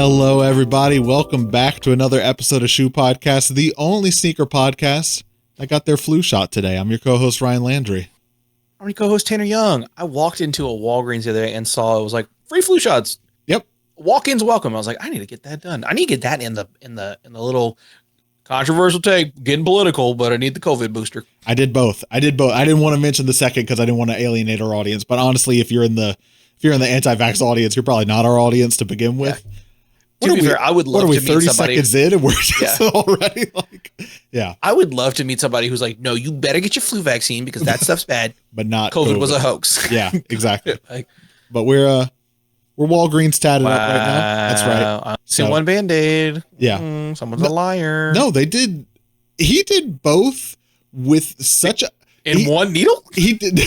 Hello, everybody. Welcome back to another episode of Shoe Podcast, the only sneaker podcast that got their flu shot today. I'm your co-host, Ryan Landry. I'm your co-host, Tanner Young. I walked into a Walgreens the other day and saw it was like free flu shots. Yep. Walk-ins welcome. I was like, I need to get that done. I need to get that in the little controversial take, getting political, but I need the COVID booster. I did both. I didn't want to mention the second because I didn't want to alienate our audience. But honestly, if you're in the anti-vax audience, you're probably not our audience to begin with. Yeah. To be fair, I would love to meet 30 somebody. 30 seconds in and we're just already like, yeah. I would love to meet somebody who's like, no, you better get your flu vaccine because that stuff's bad. But not COVID was a hoax. Yeah, exactly. Like, but we're Walgreens tatted up right now. That's right. I see one Band-Aid. Yeah. Someone's a liar. No, they did. He did both with such a one needle. He did.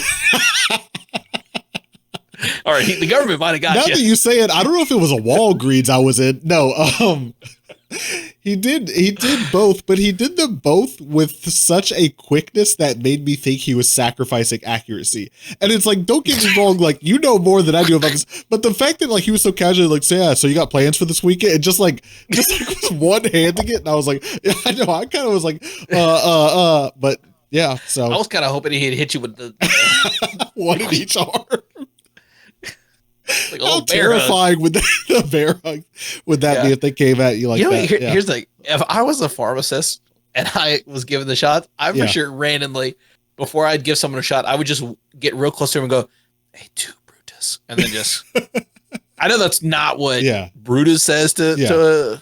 All right, the government might have got now you. that you say it, I don't know if it was a Walgreens I was in. No, he did both, but he did them both with such a quickness that made me think he was sacrificing accuracy. And it's like, don't get me wrong, like, you know more than I do about this, but the fact that like he was so casually like, say, yeah, so you got plans for this weekend, and just like was one-handing it, and I was like, yeah, I know, I kind of was like, but yeah, so I was kind of hoping he'd hit you with the one in each arm. Like how terrifying would the bear hug would that be if they came at you like that? Here's the if I was a pharmacist and I was given the shot, I for sure randomly before I'd give someone a shot, I would just get real close to him and go, "Hey, do Brutus," and then just. I know that's not what Brutus says to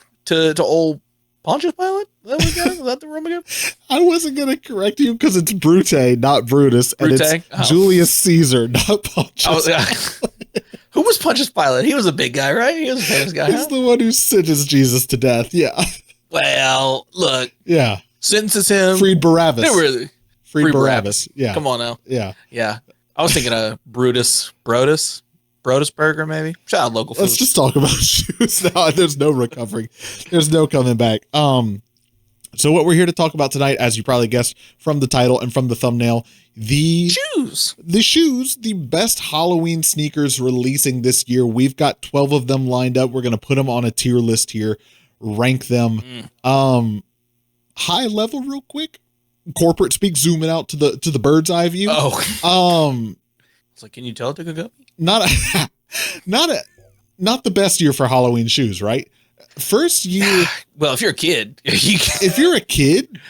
old Pontius Pilate. Is that the room again? I wasn't gonna correct you because it's Brute, not Brutus, and it's Julius Caesar, not Pontius. Who was Pontius Pilate? He was a big guy, right? He was a famous guy. He's the one who sentenced Jesus to death. Yeah. Well, look. Yeah. Sentences him. Freed Barabbas. Freed Barabbas. Yeah. Come on now. Yeah. Yeah. I was thinking of Brodus Burger, maybe. Shout out local food. Let's just talk about shoes now. There's no recovering. There's no coming back. So what we're here to talk about tonight, as you probably guessed from the title and from the thumbnail, the shoes, the best Halloween sneakers releasing this year. We've got 12 of them lined up. We're going to put them on a tier list here, rank them. High level real quick. Corporate speak, zooming out to the bird's eye view. It's like, can you tell it took a go? Not the best year for Halloween shoes, right? First year. Well, if you're a kid,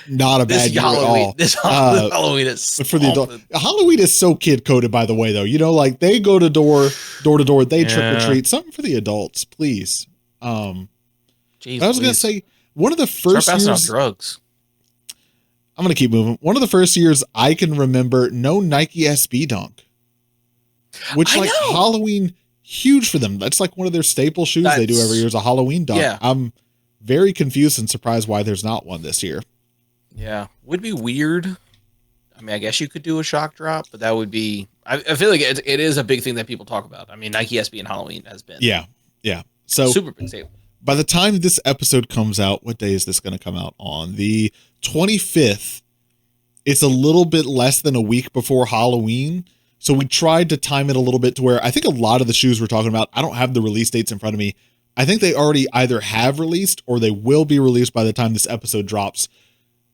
not a bad year at all. This Halloween is for the adult. Halloween is so kid coded, by the way, though. You know, like they go to door to door, they trick or treat. Something for the adults, please. I was gonna say one of the first years. On drugs. I'm gonna keep moving. One of the first years I can remember, no Nike SB Dunk, which Halloween. Huge for them. That's like one of their staple shoes they do every year is a Halloween dunk. Yeah. I'm very confused and surprised why there's not one this year. Yeah. Would be weird. I mean, I guess you could do a shock drop, but that would be, I feel like it is a big thing that people talk about. I mean, Nike SB and Halloween has been. Yeah. Yeah. So super big staple. By the time this episode comes out, what day is this going to come out on? The 25th. It's a little bit less than a week before Halloween. So we tried to time it a little bit to where I think a lot of the shoes we're talking about, I don't have the release dates in front of me. I think they already either have released or they will be released by the time this episode drops.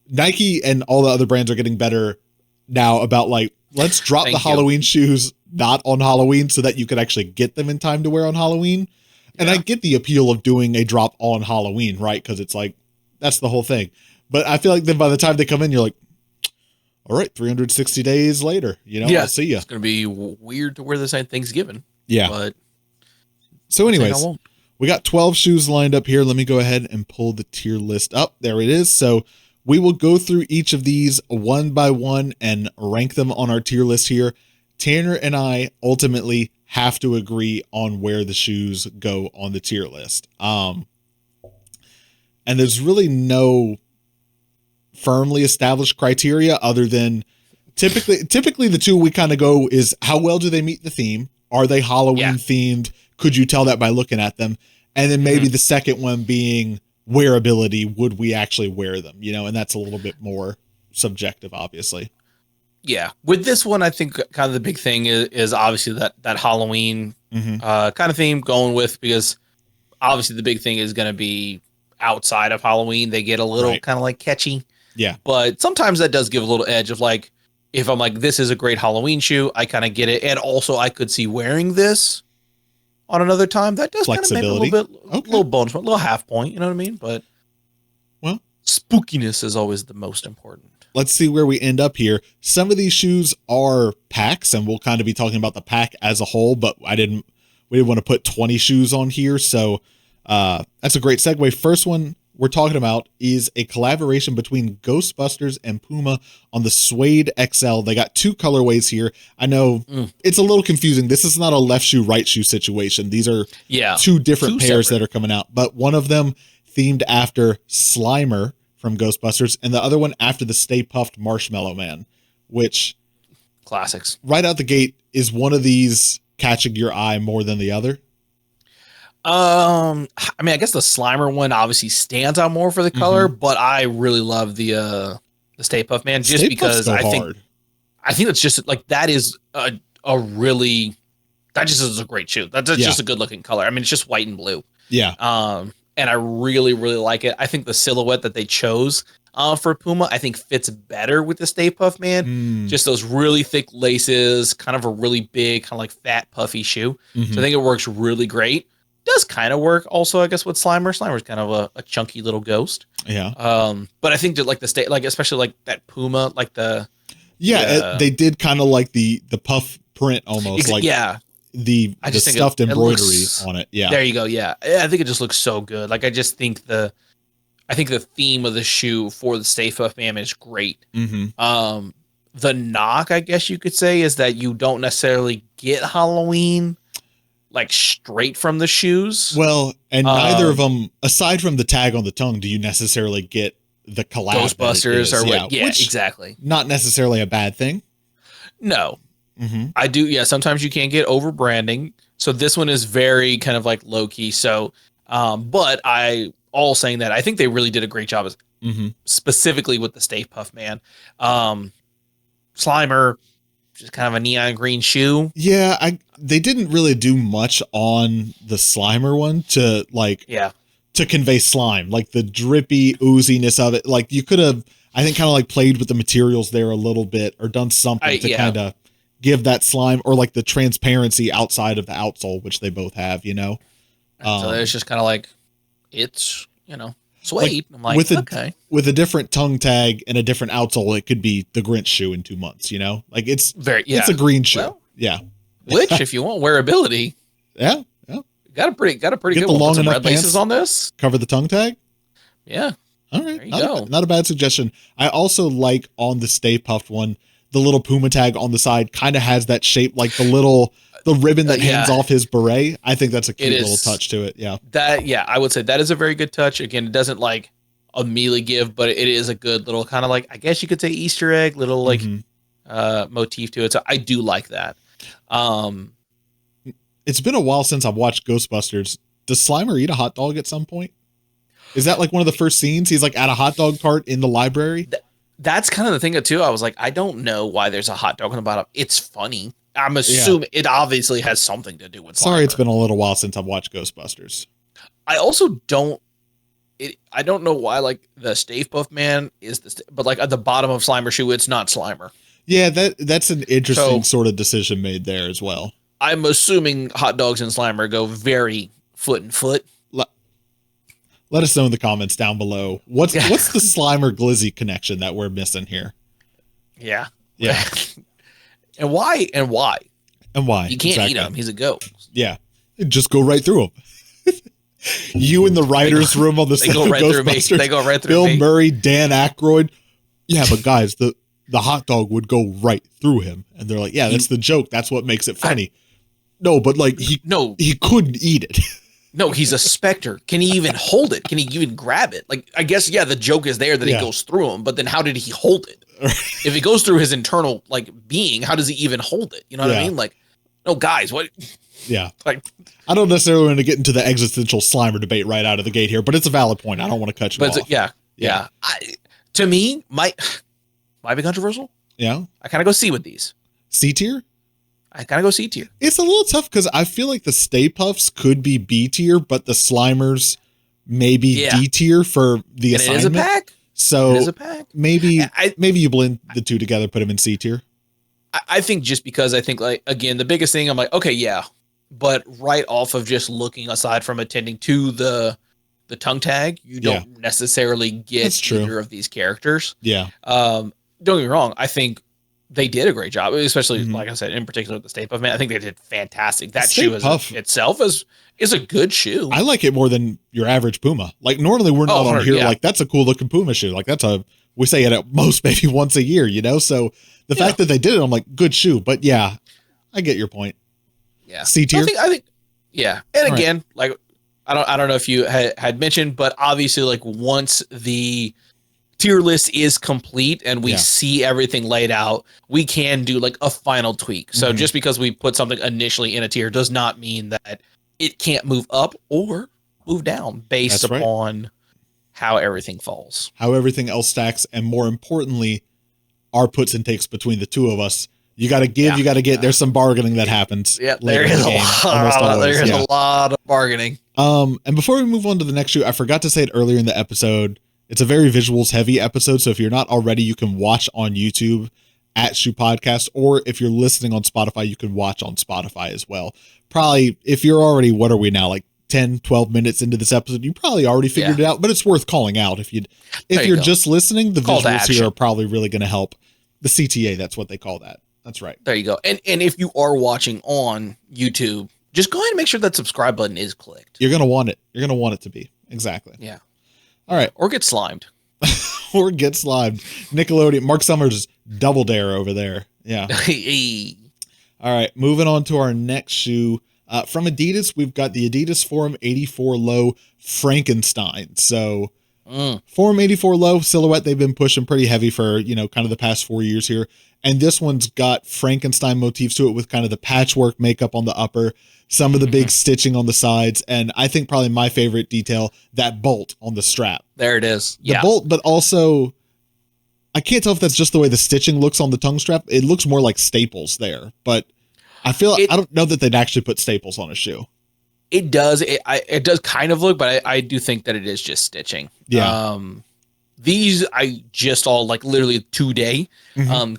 Nike and all the other brands are getting better now about like, let's drop the Halloween shoes not on Halloween so that you can actually get them in time to wear on Halloween. And I get the appeal of doing a drop on Halloween, right? Because it's like, that's the whole thing. But I feel like then by the time they come in, you're like, all right, 360 days later, I'll see you. It's going to be weird to wear this on Thanksgiving. Yeah. But so anyways, we got 12 shoes lined up here. Let me go ahead and pull the tier list up. There it is. So we will go through each of these one by one and rank them on our tier list here. Tanner and I ultimately have to agree on where the shoes go on the tier list. And there's really no firmly established criteria other than typically the two we kind of go is how well do they meet the theme? Are they Halloween themed? Could you tell that by looking at them? And then maybe the second one being wearability. Would we actually wear them? And that's a little bit more subjective, obviously. Yeah. With this one, I think kind of the big thing is obviously that Halloween kind of theme going with, because obviously the big thing is going to be outside of Halloween. They get a little kind of like catchy. Yeah. But sometimes that does give a little edge of like, if I'm like, this is a great Halloween shoe, I kind of get it. And also I could see wearing this on another time. That does kind of make a little bit, little bonus, a little half point. You know what I mean? But well, spookiness is always the most important. Let's see where we end up here. Some of these shoes are packs, and we'll kind of be talking about the pack as a whole, but we didn't want to put 20 shoes on here. So that's a great segue. First one we're talking about is a collaboration between Ghostbusters and Puma on the Suede XL. They got 2 colorways here. I know it's a little confusing. This is not a left shoe, right shoe situation. These are 2 different pairs that are coming out, but one of them themed after Slimer from Ghostbusters and the other one after the Stay Puft Marshmallow Man, which classics right out the gate. Is one of these catching your eye more than the other? I mean, I guess the Slimer one obviously stands out more for the color, but I really love the Stay Puft Man just Stay because I think it's just like that is a really, that just is a great shoe. That's just a good looking color. I mean, it's just white and blue. Yeah. And I really, really like it. I think the silhouette that they chose for Puma, I think fits better with the Stay Puft Man. Just those really thick laces, kind of a really big, kind of like fat, puffy shoe. So I think it works really great. Does kind of work also, I guess, with Slimer. Slimer's kind of a chunky little ghost. Yeah. But I think that like the state, like especially like that Puma, like they did kind of like the puff print almost like the stuffed embroidery on it. Yeah. There you go. Yeah. I think it just looks so good. Like I just think the theme of the shoe for the Stay Puft Man is great. The knock, I guess you could say, is that you don't necessarily get Halloween like straight from the shoes. Well, and neither of them, aside from the tag on the tongue, do you necessarily get the collab Ghostbusters or which exactly. Not necessarily a bad thing. No. I do. Yeah. Sometimes you can't get over branding. So this one is very kind of like low key. So, but all saying that, I think they really did a great job specifically with the Stay Puft Man. Slimer, just kind of a neon green shoe. Yeah, they didn't really do much on the Slimer one to to convey slime, like the drippy ooziness of it. Like you could have, I think, kind of like played with the materials there a little bit or done something to kind of give that slime or like the transparency outside of the outsole, which they both have, you know. So it's just kind of like it's, Suede. I'm like, with a different tongue tag and a different outsole, it could be the Grinch shoe in 2 months, you know? Like it's it's a green shoe. Well, which if you want wearability. Yeah. Got a pretty good one. Some red laces on this. Cover the tongue tag. Yeah. All right. Not a bad suggestion. I also like on the Stay Puft one, the little Puma tag on the side kind of has that shape like the ribbon that hangs off his beret. I think that's a cute little touch to it. Yeah. I would say that is a very good touch. Again, it doesn't like immediately give, but it is a good little kind of like, I guess you could say Easter egg, little like motif to it. So I do like that. It's been a while since I've watched Ghostbusters. Does Slimer eat a hot dog at some point? Is that like one of the first scenes? He's like at a hot dog cart in the library. That's kind of the thing too. I was like, I don't know why there's a hot dog on the bottom. It's funny. I'm assuming it obviously has something to do with Slimer. Sorry, it's been a little while since I've watched Ghostbusters. I also don't know why like the Stay Puft Man is but like at the bottom of Slimer shoe, it's not Slimer. Yeah, that's an interesting sort of decision made there as well. I'm assuming hot dogs and Slimer go very foot and foot. Let us know in the comments down below. What's the Slimer Glizzy connection that we're missing here? Yeah. Yeah. And why? You can't eat him. He's a ghost. Yeah. Just go right through him. You in the writer's room on the set of Ghostbusters. They go right through Bill Murray, Dan Aykroyd. Yeah, but guys, the hot dog would go right through him. And they're like, yeah, that's the joke. That's what makes it funny. No, but like he couldn't eat it. No, he's a specter. Can he even hold it? Can he even grab it? Like, I guess, the joke is there that he goes through him, but then how did he hold it? If it goes through his internal like being, how does he even hold it? You know what I mean? Like, no, guys, what? Yeah. Like, I don't necessarily want to get into the existential Slimer debate right out of the gate here, but it's a valid point. I don't want to cut you off. Yeah. To me, might be controversial. Yeah. I kind of go C with these. C tier? I gotta go C tier. It's a little tough because I feel like the Stay Puffs could be B tier, but the Slimers may be D tier for the and assignment. It is a pack. So it is a pack. Maybe you blend the two together, put them in C tier. I think just because I think, like, again, the biggest thing, I'm like, okay, yeah, but right off of just looking aside from attending to the tongue tag, you don't necessarily get either of these characters. Yeah. Don't get me wrong. I think they did a great job, especially like I said, in particular, the Stay Puff, man. I think they did fantastic. That shoe itself is a good shoe. I like it more than your average Puma. Like, normally we're not on here like, that's a cool looking Puma shoe. Like, we say it at most maybe once a year, you know? So the fact that they did it, I'm like, good shoe. But yeah, I get your point. Yeah. C tier. I think, yeah. And again, like, I don't know if you had mentioned, but obviously, like, once the tier list is complete and we see everything laid out, we can do like a final tweak. So just because we put something initially in a tier does not mean that it can't move up or move down based upon how everything falls, how everything else stacks, and more importantly, our puts and takes between the two of us. You got to give, you got to get. There's some bargaining that happens. Yeah, there is a lot of bargaining. And before we move on to the next shoe, I forgot to say it earlier in the episode. It's a very visuals heavy episode. So if you're not already, you can watch on YouTube at Shoe Podcast, or if you're listening on Spotify, you can watch on Spotify as well. Probably if you're already, what are we now? Like 10, 12 minutes into this episode, you probably already figured it out, but it's worth calling out. If you're just listening, the visuals here are probably really going to help. The CTA, that's what they call that. That's right. There you go. And if you are watching on YouTube, just go ahead and make sure that subscribe button is clicked. You're going to want it. You're going to want it to be. Exactly. Yeah. All right. Or get slimed. Or get slimed. Nickelodeon. Mark Summers' Double Dare over there. Yeah. All right. Moving on to our next shoe. From Adidas, we've got the Adidas Forum 84 Low Frankenstein. So Forum 84 Low silhouette, they've been pushing pretty heavy for, kind of the past 4 years here. And this one's got Frankenstein motifs to it with kind of the patchwork makeup on the upper, some of the big stitching on the sides. And I think probably my favorite detail, that bolt on the strap. There it is. The bolt, but also I can't tell if that's just the way the stitching looks on the tongue strap. It looks more like staples there, but I don't know that they'd actually put staples on a shoe. It does. It does kind of look, but I do think that it is just stitching. Yeah. These I just all like literally today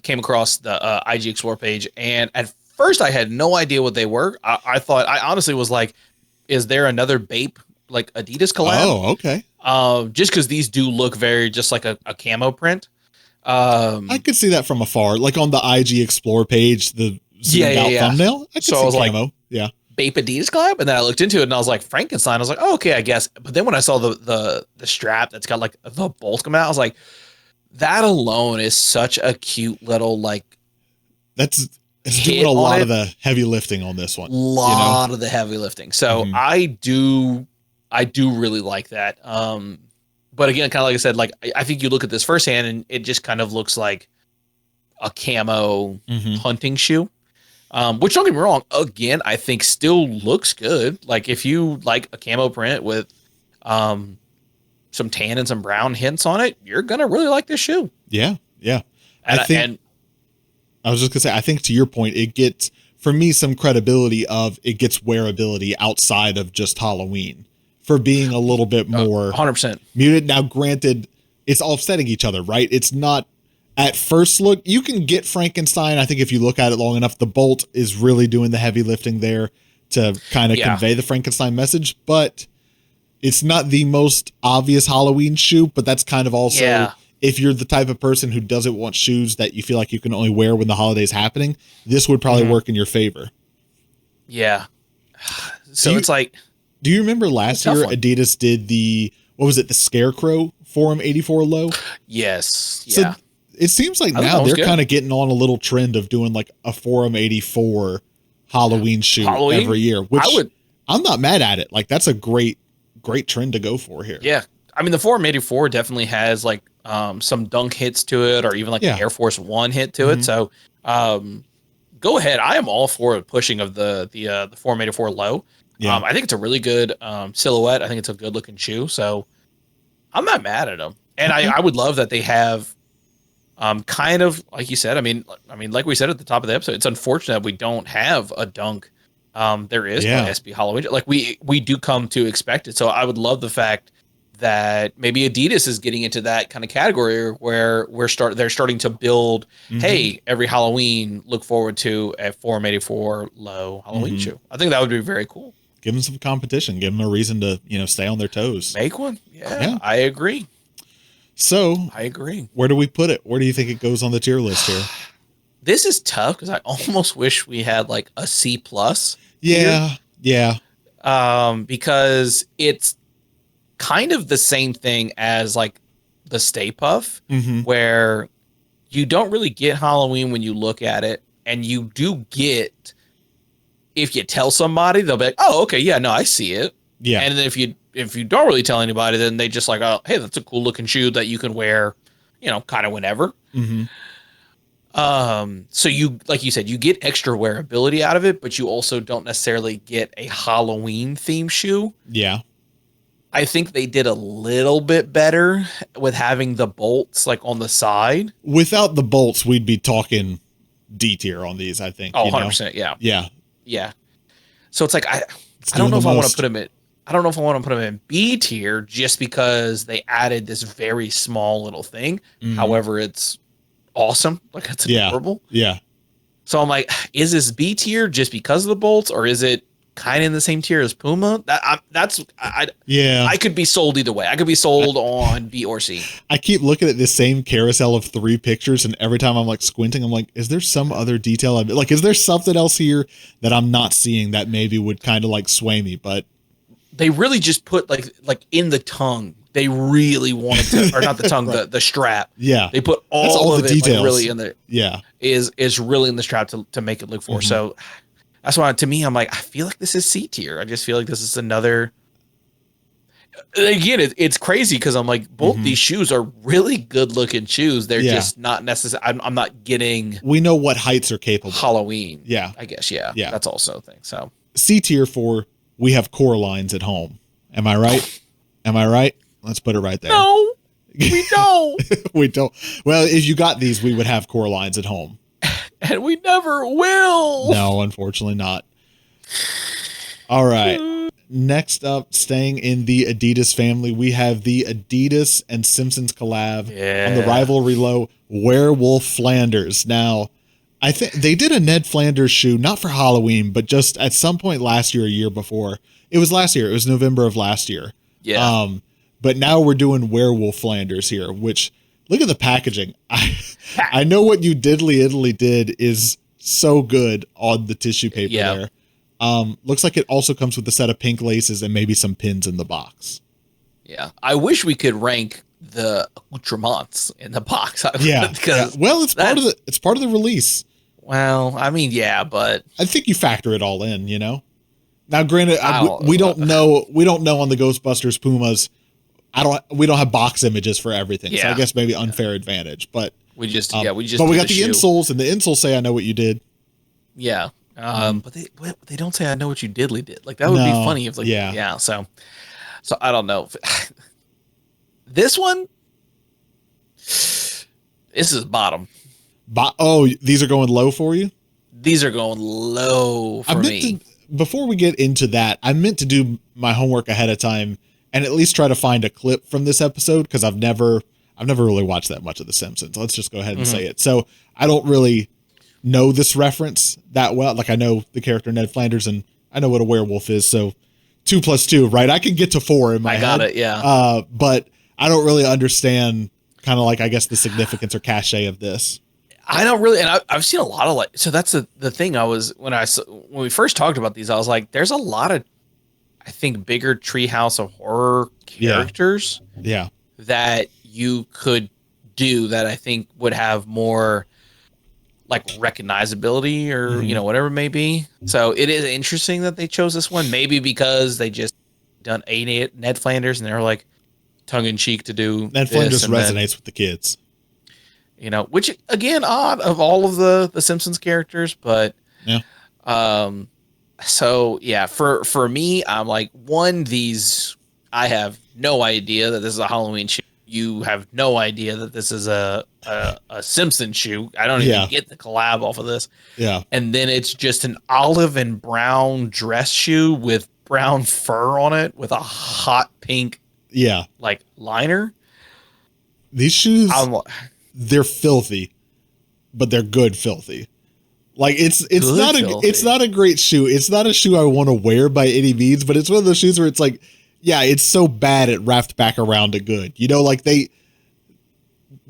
came across the IG Explore page, and at first I had no idea what they were. I thought, I honestly was like, is there another Bape like Adidas collab? Oh, okay. Just because these do look very just like a camo print. I could see that from afar, like on the IG Explore page, the zoomed out thumbnail. I could see camo. Yeah. Bape Adidas collab, and then I looked into it and I was like, Frankenstein. I was like, oh, okay, I guess. But then when I saw the strap that's got like the bolt coming out, I was like, that alone is such a cute little like. It's doing a lot of the heavy lifting on this one. Lot of the heavy lifting. So I do really like that. But again, kind of like I said, like I think you look at this firsthand and it just kind of looks like a camo hunting shoe. Which, don't get me wrong, again, I think still looks good. Like if you like a camo print with some tan and some brown hints on it, you're gonna really like this shoe. Yeah. I was just gonna say, I think to your point, it gets, for me, some credibility of it gets wearability outside of just Halloween for being a little bit more 100% muted. Now, granted, it's offsetting each other, right? It's not. At first look, you can get Frankenstein. I think if you look at it long enough, the bolt is really doing the heavy lifting there to kind of convey the Frankenstein message, but it's not the most obvious Halloween shoe, but that's kind of also, if you're the type of person who doesn't want shoes that you feel like you can only wear when the holiday's happening, this would probably work in your favor. Yeah. So it's like, do you remember last year Adidas did the Scarecrow Forum 84 Low? Yes. So it seems like now they're kind of getting on a little trend of doing like a Forum 84 Halloween shoe every year, which I'm not mad at it. Like that's a great trend to go for here. Yeah. I mean, the Forum 84 definitely has like some dunk hits to it, or even like the Air Force One hit to it. So go ahead. I am all for pushing of the Forum 84 Low. Yeah. I think it's a really good silhouette. I think it's a good looking shoe. So I'm not mad at them. And I would love that they have Kind of like you said. I mean, like we said at the top of the episode, it's unfortunate that we don't have a dunk. There is no SB Halloween. Like we do come to expect it. So I would love the fact that maybe Adidas is getting into that kind of category where they're starting to build. Hey, every Halloween, look forward to a Forum 84 low Halloween shoe. I think that would be very cool. Give them some competition. Give them a reason to stay on their toes. Make one. Yeah. I agree. So I agree. Where do we put it? Where do you think it goes on the tier list here? This is tough because I almost wish we had like a C+. Yeah. Because it's kind of the same thing as like the Stay Puff, where you don't really get Halloween when you look at it, and you do get, if you tell somebody, they'll be like, oh, okay, yeah, no, I see it. Yeah. And then if you don't really tell anybody, then they just like, oh, hey, that's a cool looking shoe that you can wear, kind of whenever. So you, like you said, you get extra wearability out of it, but you also don't necessarily get a Halloween themed shoe. Yeah. I think they did a little bit better with having the bolts like on the side. Without the bolts, we'd be talking D tier on these, I think. Oh, 100%. Yeah. Yeah. So it's like, I don't know if I want to put them in. I don't know if I want to put them in B tier just because they added this very small little thing. However, it's awesome. Like, it's adorable. Yeah. So I'm like, is this B tier just because of the bolts, or is it kind of in the same tier as Puma? I could be sold either way. I could be sold on B or C. I keep looking at this same carousel of 3 pictures, and every time I'm like squinting, I'm like, is there some other detail? Like, is there something else here that I'm not seeing that maybe would kind of like sway me? But they really just put like in the tongue. They really wanted to, or not the tongue, right. the strap. Yeah, they put all of the details like really in there. Yeah, is really in the strap to make it look for. So that's why, to me, I'm like, I feel like this is C tier. I just feel like this is another. Again, it's crazy because I'm like, both these shoes are really good looking shoes. They're just not necessary. I'm not getting. We know what heights are capable. Halloween. Yeah, I guess. Yeah. That's also a thing. So C tier for we have core lines at home. Am I right? Am I right? Let's put it right there. No, we don't. We don't. Well, if you got these, we would have core lines at home. And we never will. No, unfortunately not. All right. Next up, staying in the Adidas family, we have the Adidas and Simpsons collab on the rivalry low Werewolf Flanders. Now, I think they did a Ned Flanders shoe, not for Halloween, but just at some point last year, a year before. It was last year. It was November of last year. Yeah. But now we're doing Werewolf Flanders here, which, look at the packaging. I know what you diddly Italy did is so good on the tissue paper there. Looks like it also comes with a set of pink laces and maybe some pins in the box. Yeah. I wish we could rank the accoutrements in the box. Well, it's part of the release. Well, I mean, yeah, but I think you factor it all in, Now, granted, we don't know on the Ghostbusters Pumas. We don't have box images for everything, so I guess maybe unfair advantage. But we just But we got the insoles, and the insoles say, "I know what you did." Yeah, but they don't say, "I know what you diddly did." Like that would be funny if So I don't know. This one, this is bottom. These are going low for you. These are going low for me. Before we get into that, I meant to do my homework ahead of time and at least try to find a clip from this episode, because I've never really watched that much of The Simpsons. Let's just go ahead and say it. So I don't really know this reference that well. Like, I know the character Ned Flanders, and I know what a werewolf is. So 2 + 2, right? I can get to 4 in my head. I got it, yeah. But I don't really understand kind of like, I guess, the significance or cachet of this. I don't really, and I've seen a lot of so that's the thing. When we first talked about these, I was like, there's a lot of, I think, bigger Treehouse of Horror characters that you could do that I think would have more like recognizability or, whatever it may be. So it is interesting that they chose this one, maybe because they just done a Ned Flanders and they're like tongue in cheek to do. Ned Flanders resonates with the kids. Which again, odd of all of the Simpsons characters, but so yeah, for me, I'm like, these, I have no idea that this is a Halloween shoe. you have no idea that this is a Simpsons shoe. I don't even get the collab off of this. Yeah. And then it's just an olive and brown dress shoe with brown fur on it with a hot pink like liner. These shoes, they're filthy, but they're good filthy. Like it's not a great shoe. It's not a shoe I want to wear by any means, but it's one of those shoes where it's like, yeah, it's so bad it wrapped back around to good. You know, like the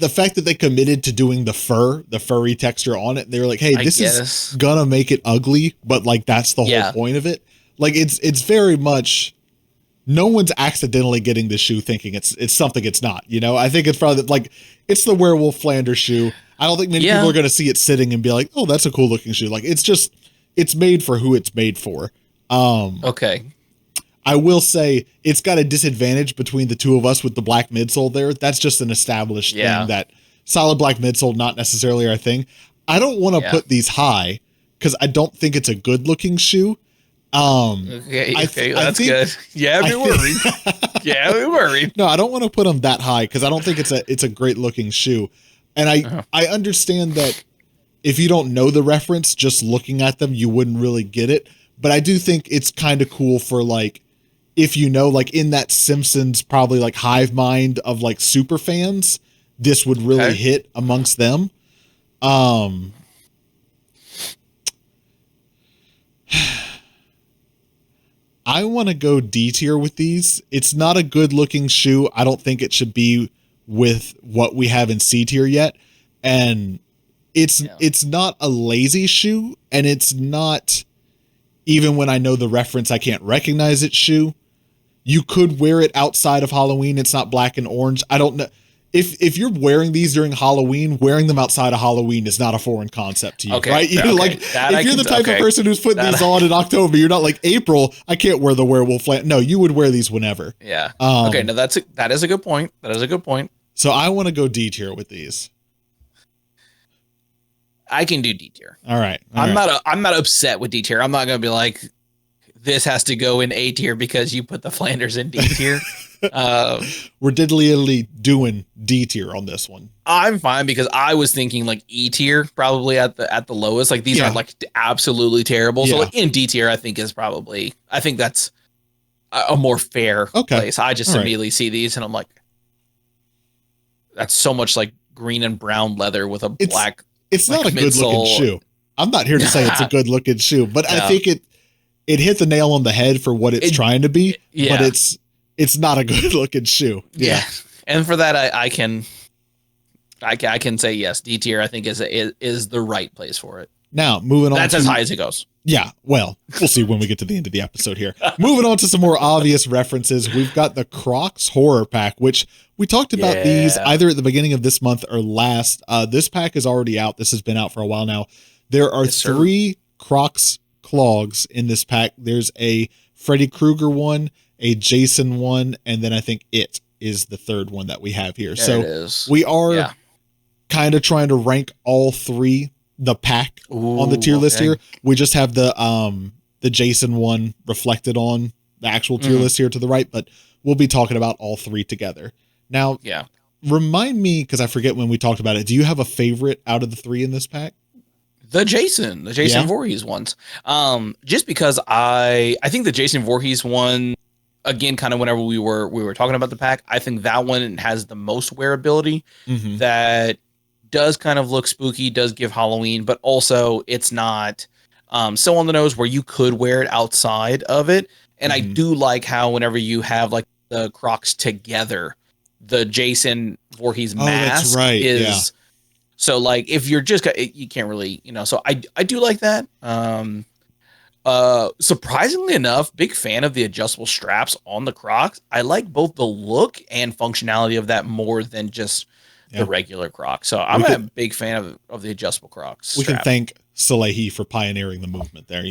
fact that they committed to doing the furry texture on it, they were like, hey, this is gonna make it ugly, but like that's the whole point of it. Like it's very much, no one's accidentally getting this shoe thinking it's something it's not. You know, I think it's probably like it's the Werewolf Flanders shoe. I don't think many people are going to see it sitting and be like, oh, that's a cool looking shoe. Like it's made for who it's made for. Okay. I will say it's got a disadvantage between the two of us with the black midsole there. That's just an established thing that solid black midsole, not necessarily our thing. I don't want to put these high because I don't think it's a good looking shoe. Okay, that's good. Yeah, be worried. Yeah, be worried. No, I don't want to put them that high because I don't think it's a great looking shoe. And I understand that if you don't know the reference, just looking at them, you wouldn't really get it. But I do think it's kind of cool for like, if you know, like in that Simpsons, probably like hive mind of like super fans, this would really hit amongst them. I want to go D tier with these. It's not a good looking shoe. I don't think it should be with what we have in C tier yet. And it's not a lazy shoe, and it's not, even when I know the reference, I can't recognize its shoe. You could wear it outside of Halloween. It's not black and orange. I don't know. If you're wearing these during Halloween, wearing them outside of Halloween is not a foreign concept to you, right? You like, if you're the type of person who's putting these on in October, you're not like, April, I can't wear the werewolf flan. No, you would wear these whenever. Yeah. Okay. No, that is a good point. That is a good point. So I want to go D tier with these. I can do D tier. All right. I'm not upset with D tier. I'm not going to be like, this has to go in A tier because you put the Flanders in D tier. We're diddly doing D tier on this one. I'm fine because I was thinking like E tier probably at the lowest. Like these are like absolutely terrible. So like in D tier, I think that's a more fair place. I just immediately see these and I'm like, that's so much like green and brown leather with a black. It's not a good looking shoe. I'm not here to say it's a good looking shoe, but I think it hit the nail on the head for what it's trying to be. But it's not a good looking shoe. Yeah. And for that, I can say yes. D tier, I think is the right place for it. Now moving on. That's as high as it goes. Yeah. Well, we'll see when we get to the end of the episode here. Moving on to some more obvious references. We've got the Crocs horror pack, which we talked about these either at the beginning of this month or last. This pack is already out. This has been out for a while now. There are 3 Crocs clogs in this pack. There's a Freddy Krueger one, a Jason one, and then I think it is the third one that we have here. We are kind of trying to rank all 3 the pack on the tier list here. We just have the Jason one reflected on the actual tier list here to the right, but we'll be talking about all 3 together. Now, remind me, because I forget when we talked about it, do you have a favorite out of the 3 in this pack? The Jason Voorhees ones. Just because I think the Jason Voorhees one, again, kind of whenever we were talking about the pack, I think that one has the most wearability. That does kind of look spooky, does give Halloween, but also it's not so on the nose where you could wear it outside of it. And I do like how whenever you have like the Crocs together, the Jason Voorhees mask is so like if you're just you can't really, so I do like that. Surprisingly enough, big fan of the adjustable straps on the Crocs. I like both the look and functionality of that more than just the regular Crocs. So I'm a big fan of the adjustable Crocs. We can thank Salehi for pioneering the movement there,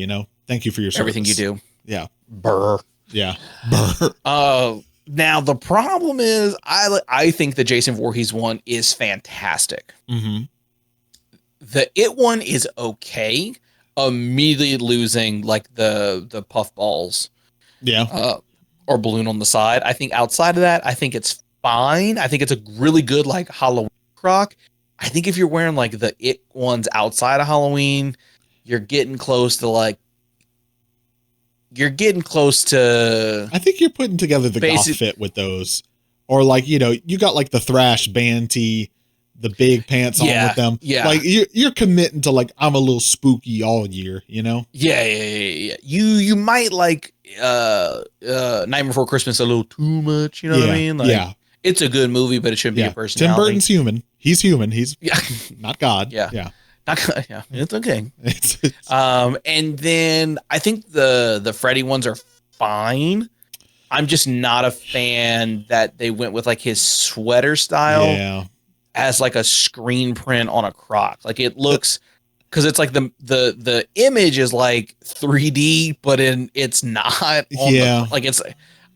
Thank you for your service. Everything you do. Yeah. Burr. Yeah. Burr. Now the problem is I think the Jason Voorhees one is fantastic. The It one is okay. Immediately losing like the puff balls. Yeah. Or balloon on the side. I think outside of that, I think it's fine. I think it's a really good like Halloween Croc. I think if you're wearing like the It ones outside of Halloween, you're getting close to I think you're putting together the goth fit with those, or like, you got like the thrash band tee, the big pants on with them. Yeah. Like you're committing to like, I'm a little spooky all year, Yeah. You might like Night Before Christmas a little too much, you know what I mean? Like, it's a good movie, but it shouldn't be a personality. Tim Burton's human. He's human. He's not God. Yeah. Not God. Yeah. It's okay. And then I think the Freddy ones are fine. I'm just not a fan that they went with like his sweater style as like a screen print on a Croc. Like it looks, because it's like the image is like 3D, but it's not.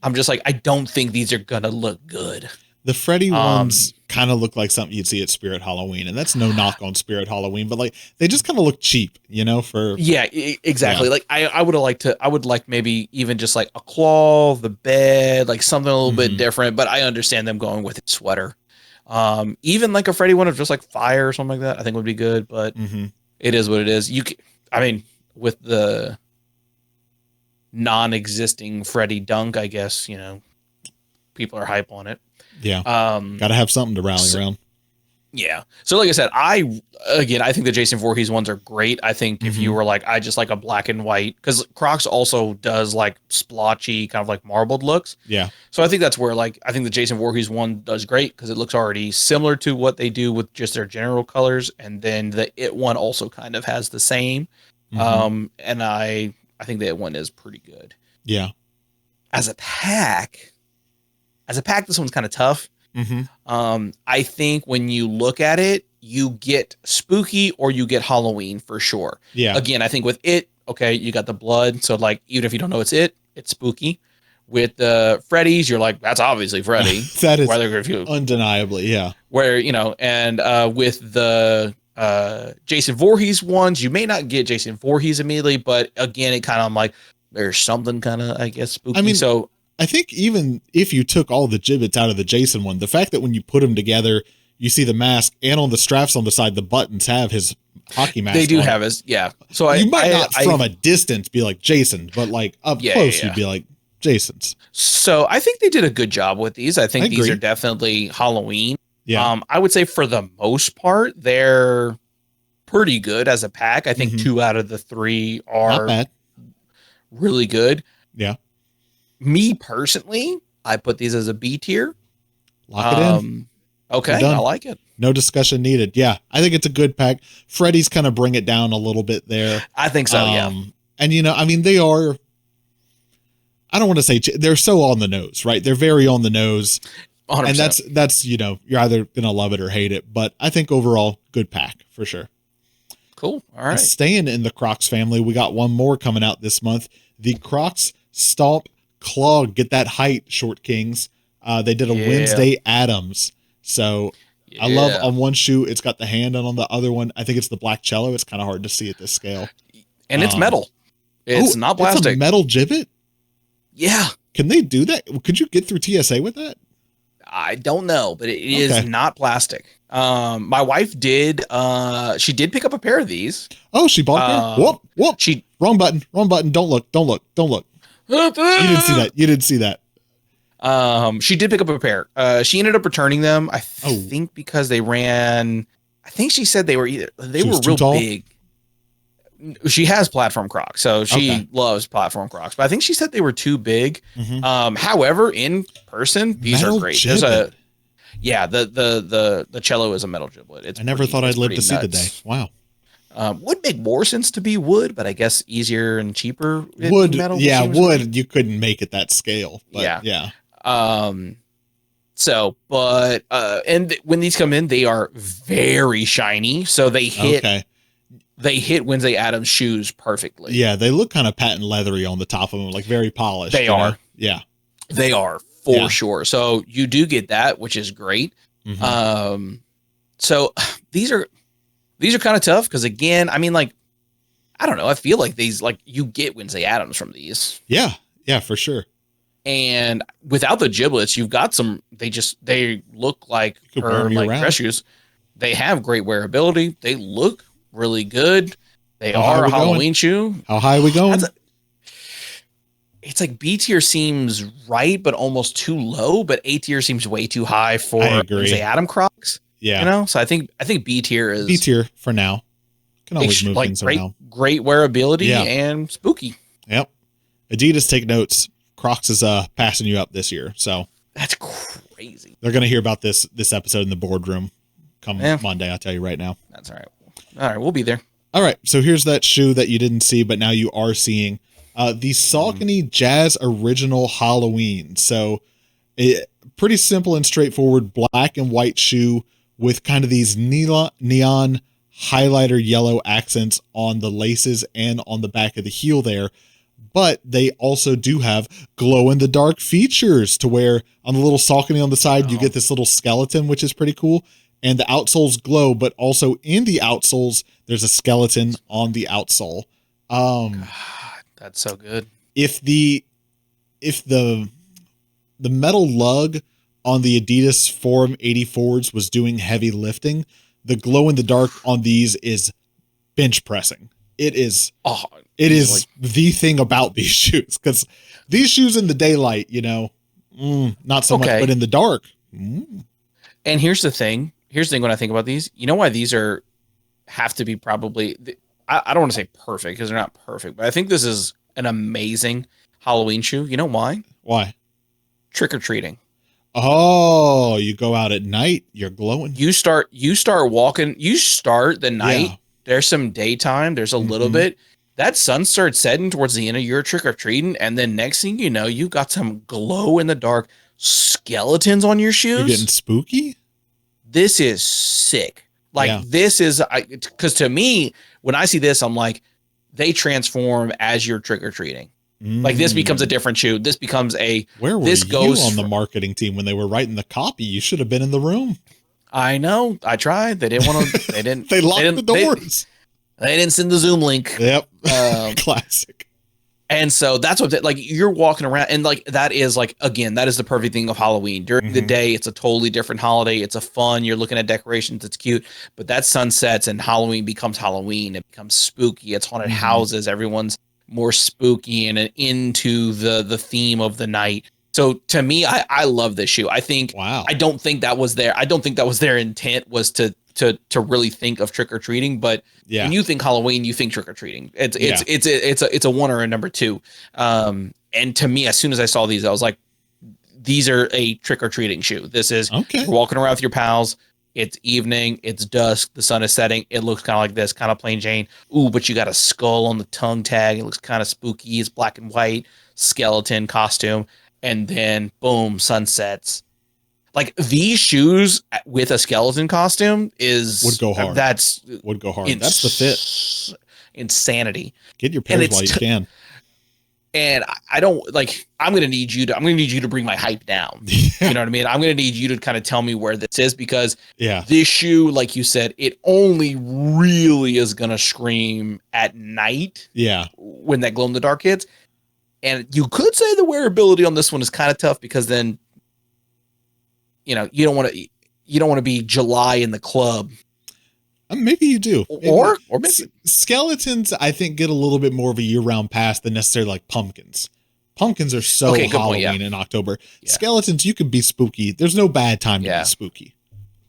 I'm just like, I don't think these are gonna look good. The Freddy ones kind of look like something you'd see at Spirit Halloween, and that's no knock on Spirit Halloween, but like they just kind of look cheap, exactly. Like I would like maybe even just like a claw, the bed, like something a little bit different, but I understand them going with a sweater. Even like a Freddy one of just like fire or something like that, I think would be good, but it is what it is. With the non-existing Freddy dunk, I guess, people are hype on it. Yeah. Gotta have something to rally around. Yeah. So like I said, I think the Jason Voorhees ones are great. I think if you were like, I just like a black and white, because Crocs also does like splotchy, kind of like marbled looks. Yeah. So I think that's where like, I think the Jason Voorhees one does great because it looks already similar to what they do with just their general colors. And then the It one also kind of has the same. And I think the It one is pretty good. Yeah. As a pack, this one's kind of tough. I think when you look at it, you get spooky or you get Halloween for sure. Yeah. Again, I think with It, okay, you got the blood. So like, even if you don't know it's spooky. With the Freddy's, you're like, that's obviously Freddy. That is undeniably, yeah. Where, and with the Jason Voorhees ones, you may not get Jason Voorhees immediately, but again, it kind of like, there's something kind of, I guess, spooky. I mean, I think even if you took all the gibbets out of the Jason one, the fact that when you put them together, you see the mask, and on the straps on the side, the buttons have his hockey mask. They do have his, So you might not from a distance be like Jason, but like up close, you'd be like Jason's. So I think they did a good job with these. I think these are definitely Halloween. Yeah. I would say for the most part, they're pretty good as a pack. I think 2 out of the 3 are not bad. Really good. Yeah. Me personally, I put these as a B tier. Lock it in. Okay, I like it. No discussion needed. Yeah, I think it's a good pack. Freddy's kind of bring it down a little bit there. I think so, yeah. And, they are, I don't want to say, they're so on the nose, right? They're very on the nose. 100%. And that's you're either going to love it or hate it. But I think overall, good pack for sure. Cool. All right. And staying in the Crocs family, we got one more coming out this month. The Crocs Stomp Clog. Get that height, Short Kings. They did a Wednesday Addams. So I love on one shoe, it's got the hand, and on the other one, I think it's the black cello. It's kind of hard to see at this scale. And it's metal. It's not plastic. It's a metal gibbet? Yeah. Can they do that? Could you get through TSA with that? I don't know, but it is not plastic. My wife did. She did pick up a pair of these. Oh, she bought a pair? Whoop. Wrong button. Don't look. You didn't see that. She did pick up a pair. She ended up returning them. I think because they ran. I think she said they were real big. She has platform Crocs, so she loves platform Crocs. But I think she said they were too big. However, in person, these are great. There's the cello is a metal giblet. I never thought I'd live to see the day. Wow. Would make more sense to be wood, but I guess easier and cheaper. Wood, metal wood. You couldn't make it that scale. But yeah. And when these come in, they are very shiny. So they hit. They hit Wednesday Addams shoes perfectly. Yeah, they look kind of patent leathery on the top of them, like very polished. They are. Yeah. They are for sure. So you do get that, which is great. So these are kind of tough because, again, I mean, like, I don't know. I feel like these, like, you get Wednesday Addams from these. Yeah, for sure. And without the giblets, you've got some. They look like dress shoes. They have great wearability. They look really good. They are a Halloween shoe. How high are we going? It's like B tier seems right, but almost too low. But A tier seems way too high for say Adam Crocs. Yeah, So I think B tier is B tier for now. Can always move things around. Great wearability and spooky. Yep. Adidas, take notes. Crocs is passing you up this year, so that's crazy. They're gonna hear about this episode in the boardroom come Monday. I'll tell you right now. That's all right. All right, we'll be there. All right, so here's that shoe that you didn't see, but now you are seeing. The Saucony Jazz Original Halloween. So pretty simple and straightforward black and white shoe with kind of these neon highlighter yellow accents on the laces and on the back of the heel there. But they also do have glow in the dark features to where on the little Saucony on the side, you get this little skeleton, which is pretty cool. And the outsoles glow, but also in the outsoles, there's a skeleton on the outsole. God, that's so good. If the metal lug on the Adidas Forum 84s was doing heavy lifting, the glow in the dark on these is bench pressing. It is the thing about these shoes, because these shoes in the daylight, not so much, but in the dark. And here's the thing when I think about these, you know why these have to be probably, I don't want to say perfect because they're not perfect, but I think this is an amazing Halloween shoe. You know why? Why? Trick-or-treating. Oh, you go out at night, you're glowing. You start walking, you start the night. Yeah. There's some daytime. There's a little bit. That sun starts setting towards the end of your trick-or-treating. And then next thing you know, you got some glow in the dark skeletons on your shoes. You're getting spooky. This is sick. This is, because to me, when I see this, I'm like, they transform as you're trick-or-treating. Like this becomes a different shoe. This becomes Where were you on the marketing team when they were writing the copy? You should have been in the room. I know. I tried. They didn't want to. They didn't. They locked the doors. They didn't send the Zoom link. Yep. Classic. And so that's what you're walking around, and that is again, that is the perfect thing of Halloween. During the day, it's a totally different holiday. It's a fun. You're looking at decorations. It's cute, but that sun sets and Halloween becomes Halloween. It becomes spooky. It's haunted houses. Everyone's more spooky and into the theme of the night. So to me, I love this shoe. I think, I don't think that was their intent was to really think of trick or treating, but when you think Halloween, you think trick or treating. It's a one or a number two. And to me, as soon as I saw these, I was like, these are a trick or treating shoe. This is you're walking around with your pals. It's evening. It's dusk. The sun is setting. It looks kind of like this, kind of plain Jane. Ooh, but you got a skull on the tongue tag. It looks kind of spooky. It's black and white skeleton costume. And then boom, sunsets. Like these shoes with a skeleton costume would go hard. Would go hard. That's the fit. Insanity. Get your pairs while you can. And I don't I'm going to need you to bring my hype down. You know what I mean? I'm going to need you to kind of tell me where this is, because this shoe, like you said, it only really is going to scream at night. Yeah. When that glow in the dark hits. And you could say the wearability on this one is kind of tough, because then, you don't want to be July in the club. Maybe you do. Or maybe skeletons, I think, get a little bit more of a year-round pass than necessarily like pumpkins. Pumpkins are so Halloween in October. Yeah. Skeletons, you can be spooky. There's no bad time to be spooky.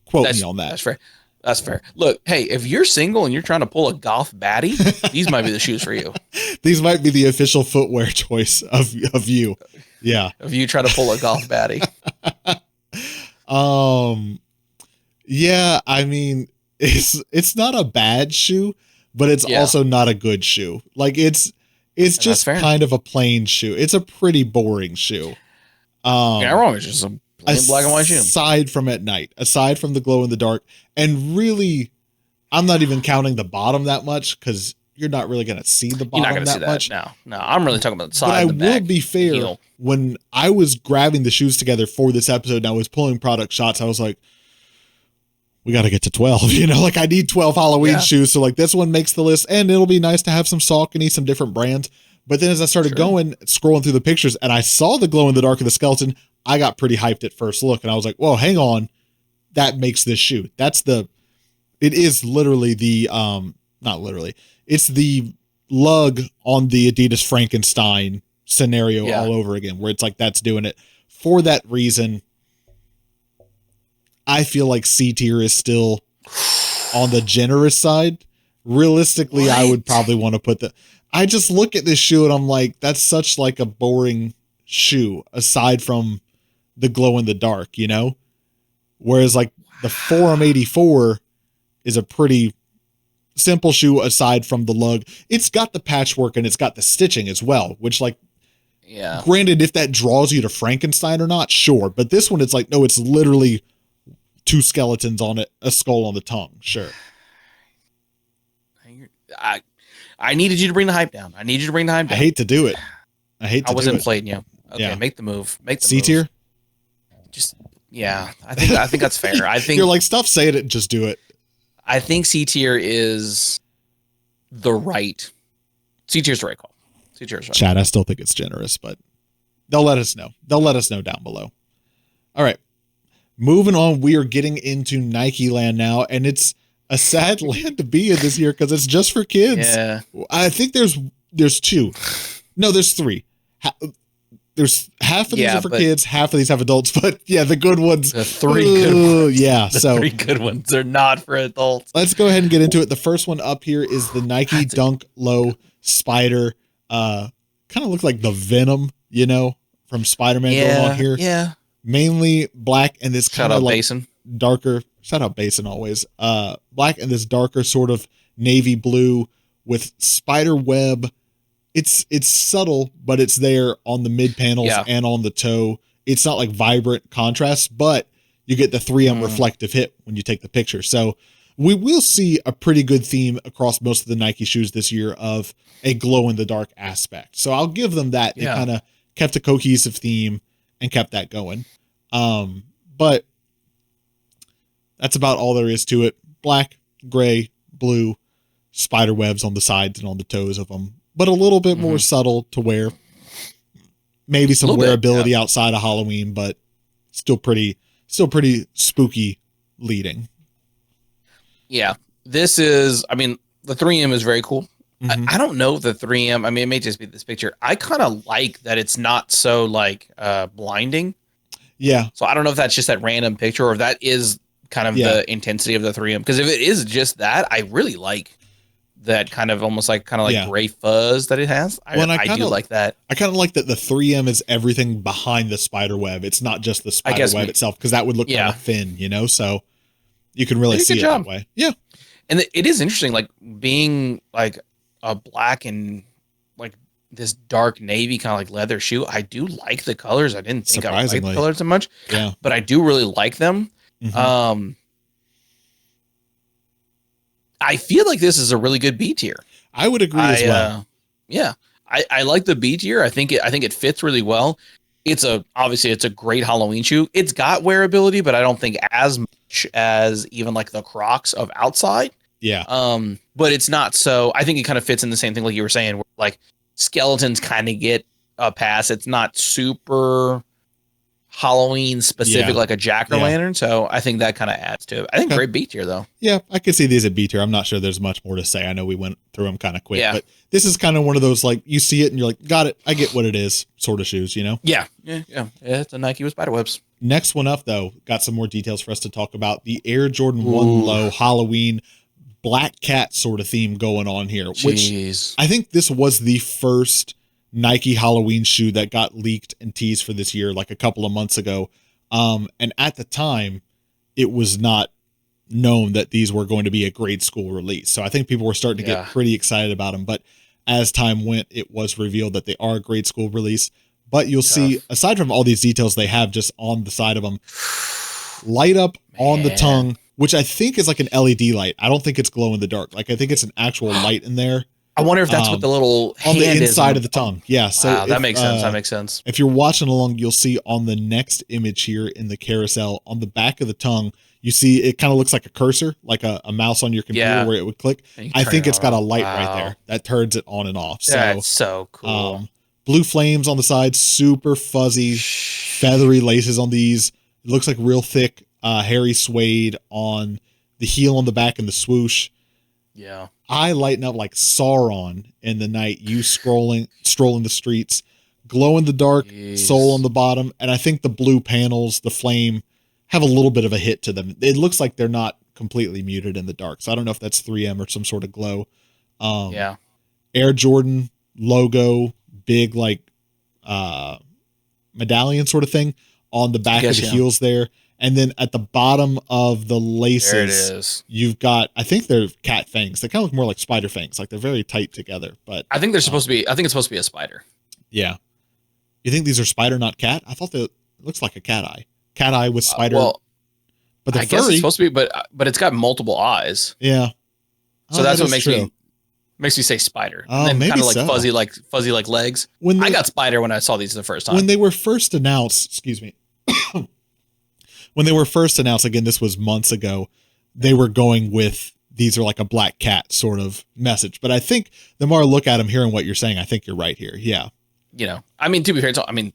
Quote me on that. That's fair. That's fair. Look, hey, if you're single and you're trying to pull a goth baddie, these might be the shoes for you. These might be the official footwear choice of you. Yeah. Of you trying to pull a goth baddie. Yeah, I mean, it's not a bad shoe, but it's also not a good shoe. Like it's just kind of a plain shoe. It's a pretty boring shoe. Yeah, wrong. It's just a plain black and white shoe. Aside from at night, aside from the glow in the dark, and really, I'm not even counting the bottom that much, because you're not really going to see the bottom you're not that much. No, I'm really talking about the side. But I the back, will be fair. When I was grabbing the shoes together for this episode, and I was pulling product shots, I was like, we got to get to 12, like I need 12 Halloween shoes. So like this one makes the list, and it'll be nice to have some Saucony, some different brands, But then as I started scrolling through the pictures and I saw the glow in the dark of the skeleton, I got pretty hyped at first look. And I was like, whoa, hang on. That makes this shoe. It is literally not literally. It's the lug on the Adidas Frankenstein scenario all over again, where it's like, that's doing it. For that reason, I feel like C tier is still on the generous side. Realistically, I would probably want to put I just look at this shoe and I'm like, that's such like a boring shoe aside from the glow in the dark, you know? Whereas like the Forum 84 is a pretty simple shoe aside from the lug. It's got the patchwork and it's got the stitching as well, which like, granted, if that draws you to Frankenstein or not, sure. But this one, it's like, no, it's literally two skeletons on it, a skull on the tongue. Sure. I needed you to bring the hype down. I hate to do it. I was inflating you. Okay, make the move. C tier. Just I think that's fair. I think you're like, stop saying it, just do it. I think C tier is the right. C tier is the right call. C tier is right. Chad, I still think it's generous, but they'll let us know. They'll let us know down below. All right, moving on. We are getting into Nike land now, and it's a sad land to be in this year because it's just for kids. Yeah, I think there's two. No, there's three. There's half of these are for kids, half of these have adults, but the good ones. The three good ones. Yeah, the three good ones are not for adults. Let's go ahead and get into it. The first one up here is the Nike Dunk Low Spider. Kind of look like the Venom, from Spider-Man going on here. Yeah. Mainly black and this kind of like Basin. Darker. Shout out Basin always. Black and this darker sort of navy blue with spider web. It's subtle, but it's there on the mid panels and on the toe. It's not like vibrant contrast, but you get the 3M reflective hit when you take the picture. So we will see a pretty good theme across most of the Nike shoes this year of a glow in the dark aspect. So I'll give them that. They kind of kept a cohesive theme and kept that going. But that's about all there is to it. Black, gray, blue, spider webs on the sides and on the toes of them, but a little bit more subtle to wear. Maybe some wearability outside of Halloween, but still pretty spooky leading. Yeah, this is, the 3M is very cool. I don't know the 3M. It may just be this picture. I kind of like that it's not so like blinding. Yeah. So I don't know if that's just that random picture or if that is kind of the intensity of the 3M. Because if it is just that, I really like that kind of almost like gray fuzz that it has. I do like that. I kind of like that the 3M is everything behind the spider web. It's not just the spider web itself, because that would look kind of thin, so you can really see it that way. Yeah. And it is interesting, like being like a black and like this dark navy kind of like leather shoe. I do like the colors. I didn't think I would like the colors so much. Yeah. But I do really like them. I feel like this is a really good B tier. I would agree as well. I like the B tier. I think it fits really well. Obviously it's a great Halloween shoe. It's got wearability, but I don't think as much as even like the Crocs of outside. Yeah. But it's not so. I think it kind of fits in the same thing like you were saying, where like skeletons kind of get a pass. It's not super Halloween specific like a jack-o'-lantern. So I think that kind of adds to it. I think great B tier though. Yeah, I could see these at B tier. I'm not sure there's much more to say. I know we went through them kind of quick, but this is kind of one of those like you see it and you're like, got it. I get what it is sort of shoes, Yeah. It's a Nike with spider webs. Next one up though, got some more details for us to talk about. The Air Jordan 1 Low Halloween Black Cat sort of theme going on here, which I think this was the first Nike Halloween shoe that got leaked and teased for this year, like a couple of months ago. And at the time it was not known that these were going to be a grade school release. So I think people were starting to get pretty excited about them, but as time went, it was revealed that they are a grade school release. But you'll see, aside from all these details they have just on the side of them, light up on the tongue, which I think is like an LED light. I don't think it's glow in the dark. Like I think it's an actual light in there. I wonder if that's what the little on the inside of the tongue. Yeah. So that makes sense. That makes sense. If you're watching along, you'll see on the next image here in the carousel on the back of the tongue, you see it kind of looks like a cursor, like a mouse on your computer where it would click. I think it's got a light right there that turns it on and off. That's so cool. Blue flames on the side, super fuzzy, feathery laces on these. It looks like real thick, hairy suede on the heel on the back and the swoosh. Yeah. I lighten up like Sauron in the night, you strolling the streets, glow in the dark, soul on the bottom. And I think the blue panels, the flame, have a little bit of a hit to them. It looks like they're not completely muted in the dark. So I don't know if that's 3M or some sort of glow. Air Jordan logo, big like medallion sort of thing on the back of the heels there. And then at the bottom of the laces, you've got, I think they're cat fangs. They kind of look more like spider fangs. Like they're very tight together, but I think they're supposed to be, I think it's supposed to be a spider. Yeah. You think these are spider, not cat? I thought that it looks like a cat eye. Cat eye with spider. But I guess it's supposed to be, but it's got multiple eyes. Yeah. So that's what makes me say spider. Oh, and then maybe kind of like fuzzy like legs. I got spider when I saw these the first time. When they were first announced, excuse me. When they were first announced, again, this was months ago, they were going with these are like a black cat sort of message. But I think the more I look at them, hearing what you're saying, I think you're right here. Yeah. You know, I mean, to be fair, it's only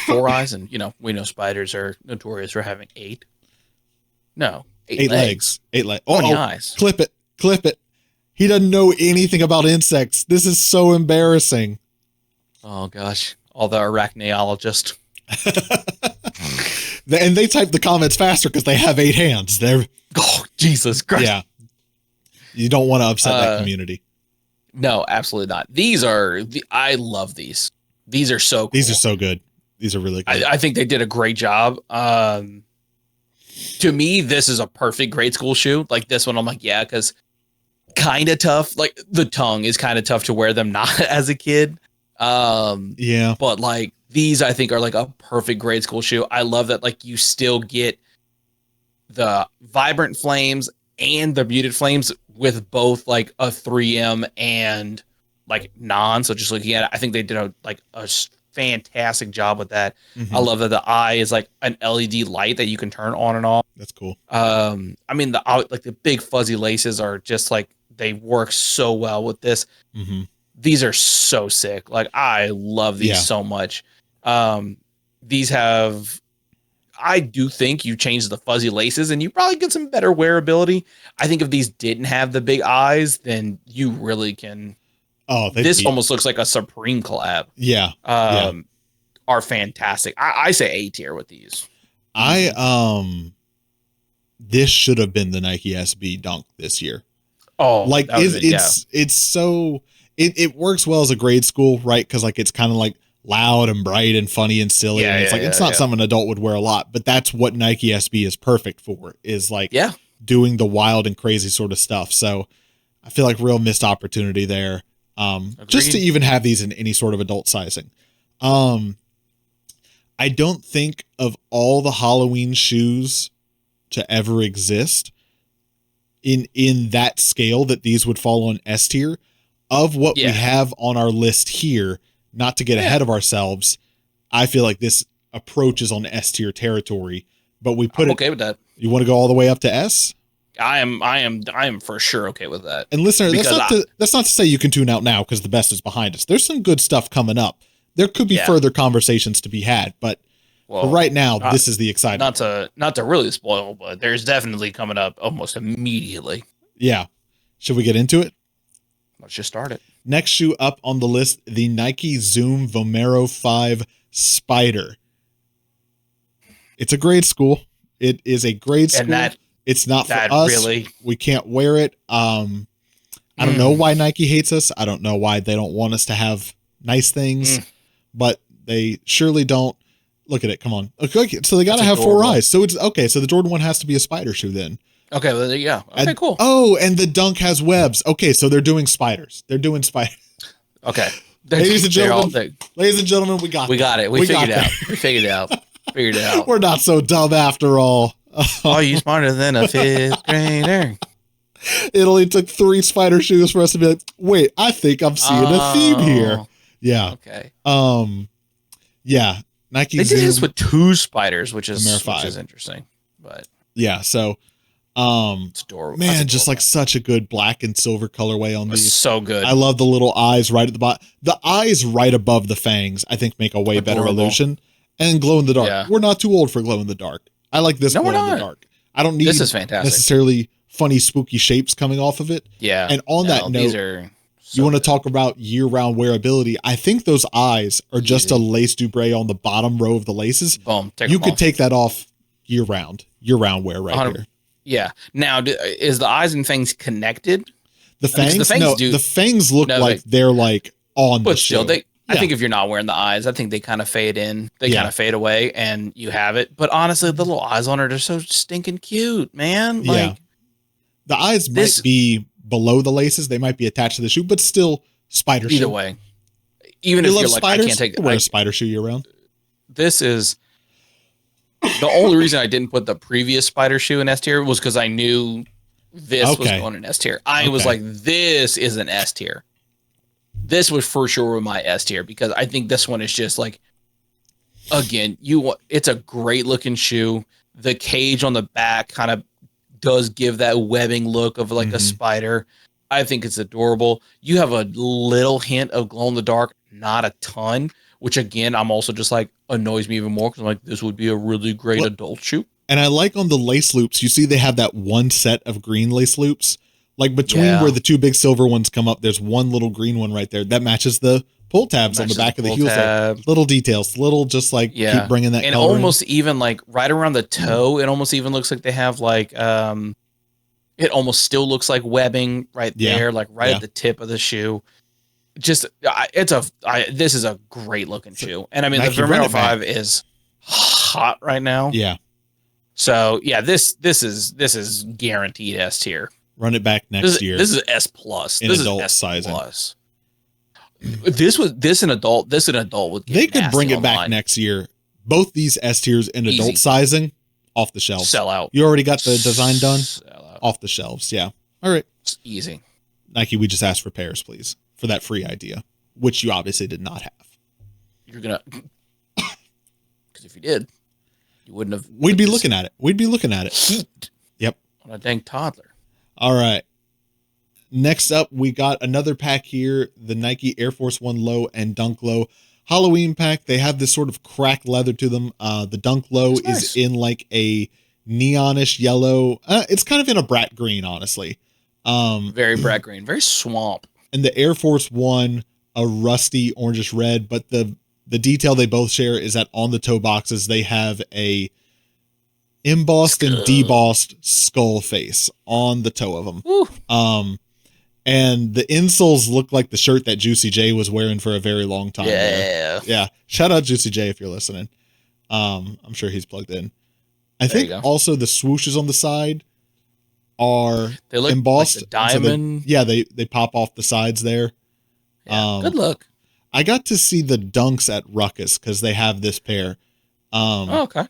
4 eyes, and we know spiders are notorious for having 8. No, 8 legs. 8 legs. 20 eyes. Clip it. He doesn't know anything about insects. This is so embarrassing. Oh gosh, all the arachnologists. And they type the comments faster because they have 8 hands. Oh, Jesus Christ. Yeah. You don't want to upset that community. No, absolutely not. I love these. These are so cool. These are so good. These are really good. I think they did a great job. To me, this is a perfect grade school shoe. Like this one, I'm like, yeah, because kind of tough. Like the tongue is kind of tough to wear them not as a kid. Yeah. But like these, I think, are like a perfect grade school shoe. I love that. Like you still get the vibrant flames and the muted flames with both like a 3M and like non. So just looking at it, I think they did a fantastic job with that. Mm-hmm. I love that the eye is like an LED light that you can turn on and off. That's cool. I mean, the big fuzzy laces are just like, they work so well with this. Mm-hmm. These are so sick. Like I love these so much. These have, I do think you change the fuzzy laces and you probably get some better wearability. I think if these didn't have the big eyes, then you really can. Oh, this almost looks like a Supreme collab. Yeah. Are fantastic. I say A tier with these. This should have been the Nike SB Dunk this year. Oh, like it's so it works well as a grade school, right? Because like it's kind of like loud and bright and funny and silly. And it's not something an adult would wear a lot, but that's what Nike SB is perfect for, is like doing the wild and crazy sort of stuff. So I feel like real missed opportunity there. Just to even have these in any sort of adult sizing. I don't think of all the Halloween shoes to ever exist in that scale that these would fall on S tier. Of what we have on our list here, not to get ahead of ourselves, I feel like this approaches on S tier territory, but we put okay with that. You want to go all the way up to S? I am for sure okay with that. And listener, that's not to say you can tune out now because the best is behind us. There's some good stuff coming up. There could be further conversations to be had, but for right now, this is the exciting. Not to really spoil, but there's definitely coming up almost immediately. Yeah. Should we get into it? Let's just start it. Next shoe up on the list, the Nike Zoom Vomero 5 Spider. It's a grade school. It is a grade school. And it's not for us. Really? We can't wear it. I don't know why Nike hates us. I don't know why they don't want us to have nice things, but they surely don't. Look at it. Come on. Okay, so they got to have adorable. 4 eyes. So it's okay. So the Jordan 1 has to be a spider shoe then. Okay. Well, yeah. Okay, cool. Oh, and the Dunk has webs. Okay. So they're doing spiders. They're doing spiders. Okay. Ladies and gentlemen, we got it. We figured it out. We figured it out. We're not so dumb after all. Are you smarter than a 5th grader? It only took 3 spider shoes for us to be like, wait, I think I'm seeing a theme here. Yeah. Okay. Yeah. Nike they did this with 2 spiders, which is interesting. But Yeah. So, It's adorable. man, just like such a good black and silver colorway on these. So good. I love the little eyes right at the bottom. The eyes right above the fangs, I think, make a way better illusion. And glow in the dark. Yeah. We're not too old for glow in the dark. I like this glow in the dark. I don't need this is fantastic. necessarily funny, spooky shapes coming off of it. Yeah. And on that note, you want to talk about year-round wearability. I think those eyes are just a lace dubray on the bottom row of the laces. Boom. You could take that off year-round wear right here. Yeah. Now, is the eyes and fangs connected? The fangs? The fangs look like they're like on the shoe. I think if you're not wearing the eyes, I think they kind of fade in. They kind of fade away and you have it. But honestly, the little eyes on it are so stinking cute, man. Like, the eyes might be below the laces. They might be attached to the shoe, but still spider shoe. Either way. Even if you're like, spiders? I can't take it. Wear a spider shoe year round. This is the only reason I didn't put the previous spider shoe in S tier was because I knew this was going in S tier. I was like, this is an S tier. This was for sure my S tier because I think this one is just like, again, it's a great looking shoe. The cage on the back kind of does give that webbing look of like a spider. I think it's adorable. You have a little hint of glow in the dark, not a ton, which again, I'm also just like annoys me even more because I'm like, this would be a really great adult shoe. And I like on the lace loops, you see they have that one set of green lace loops. Like between where the two big silver ones come up, there's one little green one right there that matches the pull tabs on the back of the heels. There. Little details, just like keep bringing that. And almost even like right around the toe, it almost even looks like they have like, it almost still looks like webbing right there, like right at the tip of the shoe. Just, this is a great looking shoe. And I mean, Nike, the Vomero 5 is hot right now. Yeah. So yeah, this is guaranteed S tier. Run it back next year. This is S plus. In this adult is S sizing. plus. This an adult would get they could bring it back next year. Both these S tiers in adult sizing off the shelves. Sell out. You already got the design done? Off the shelves. Yeah. All right. It's easy. Nike, we just asked for pairs, please, for that free idea, which you obviously did not have. You're gonna, because if you did, you wouldn't have. We'd be looking at it. Heat. Yep. On a dang toddler. All right. Next up, we got another pack here, the Nike Air Force One Low and Dunk Low Halloween pack. They have this sort of cracked leather to them. The Dunk Low is in like a neonish yellow. It's kind of in a brat green, honestly. Very brat green, very swamp. And the Air Force One, a rusty orangish red, but the detail they both share is that on the toe boxes, they have a embossed and debossed skull face on the toe of them. Ooh. And the insoles look like the shirt that Juicy J was wearing for a very long time. Yeah. Yeah. Shout out Juicy J if you're listening. I'm sure he's plugged in. I think also the swooshes on the side are they look embossed. Like the diamond. So they pop off the sides there. Yeah, good look. I got to see the Dunks at Ruckus because they have this pair. Okay.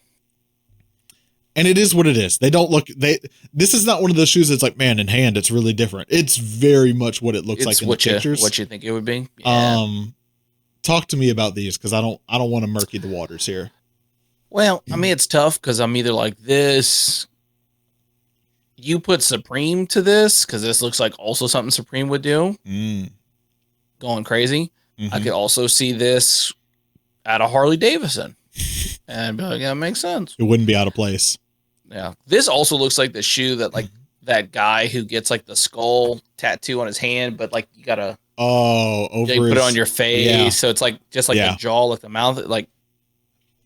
And it is what it is. They don't look, this is not one of those shoes that's like, man, in hand, it's really different. It's very much what it looks like in the pictures. What you think it would be. Yeah. Talk to me about these because I don't want to murky the waters here. Well, I mean, it's tough because I'm either like this. You put Supreme to this because this looks like also something Supreme would do. Going crazy. I could also see this at a Harley Davidson and be like, yeah, it makes sense. It wouldn't be out of place. Yeah. This also looks like the shoe that like that guy who gets like the skull tattoo on his hand, but like you gotta put it on your face. Yeah. So it's like just like the jaw, like the mouth, like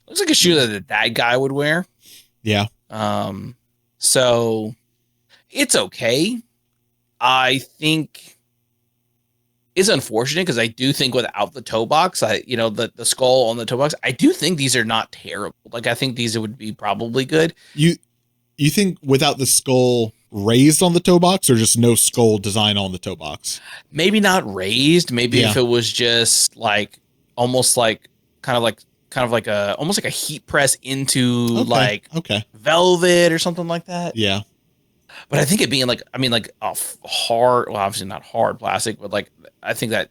looks like a shoe that guy would wear. Yeah. So it's okay. I think it's unfortunate because I do think without the toe box, the skull on the toe box, I do think these are not terrible. Like I think these would be probably good. You think without the skull raised on the toe box or just no skull design on the toe box? Maybe not raised. Maybe if it was just like almost like kind of like almost like a heat press into velvet or something like that. Yeah. But I think it being like, I mean, like a hard, well, obviously not hard plastic, but like, I think that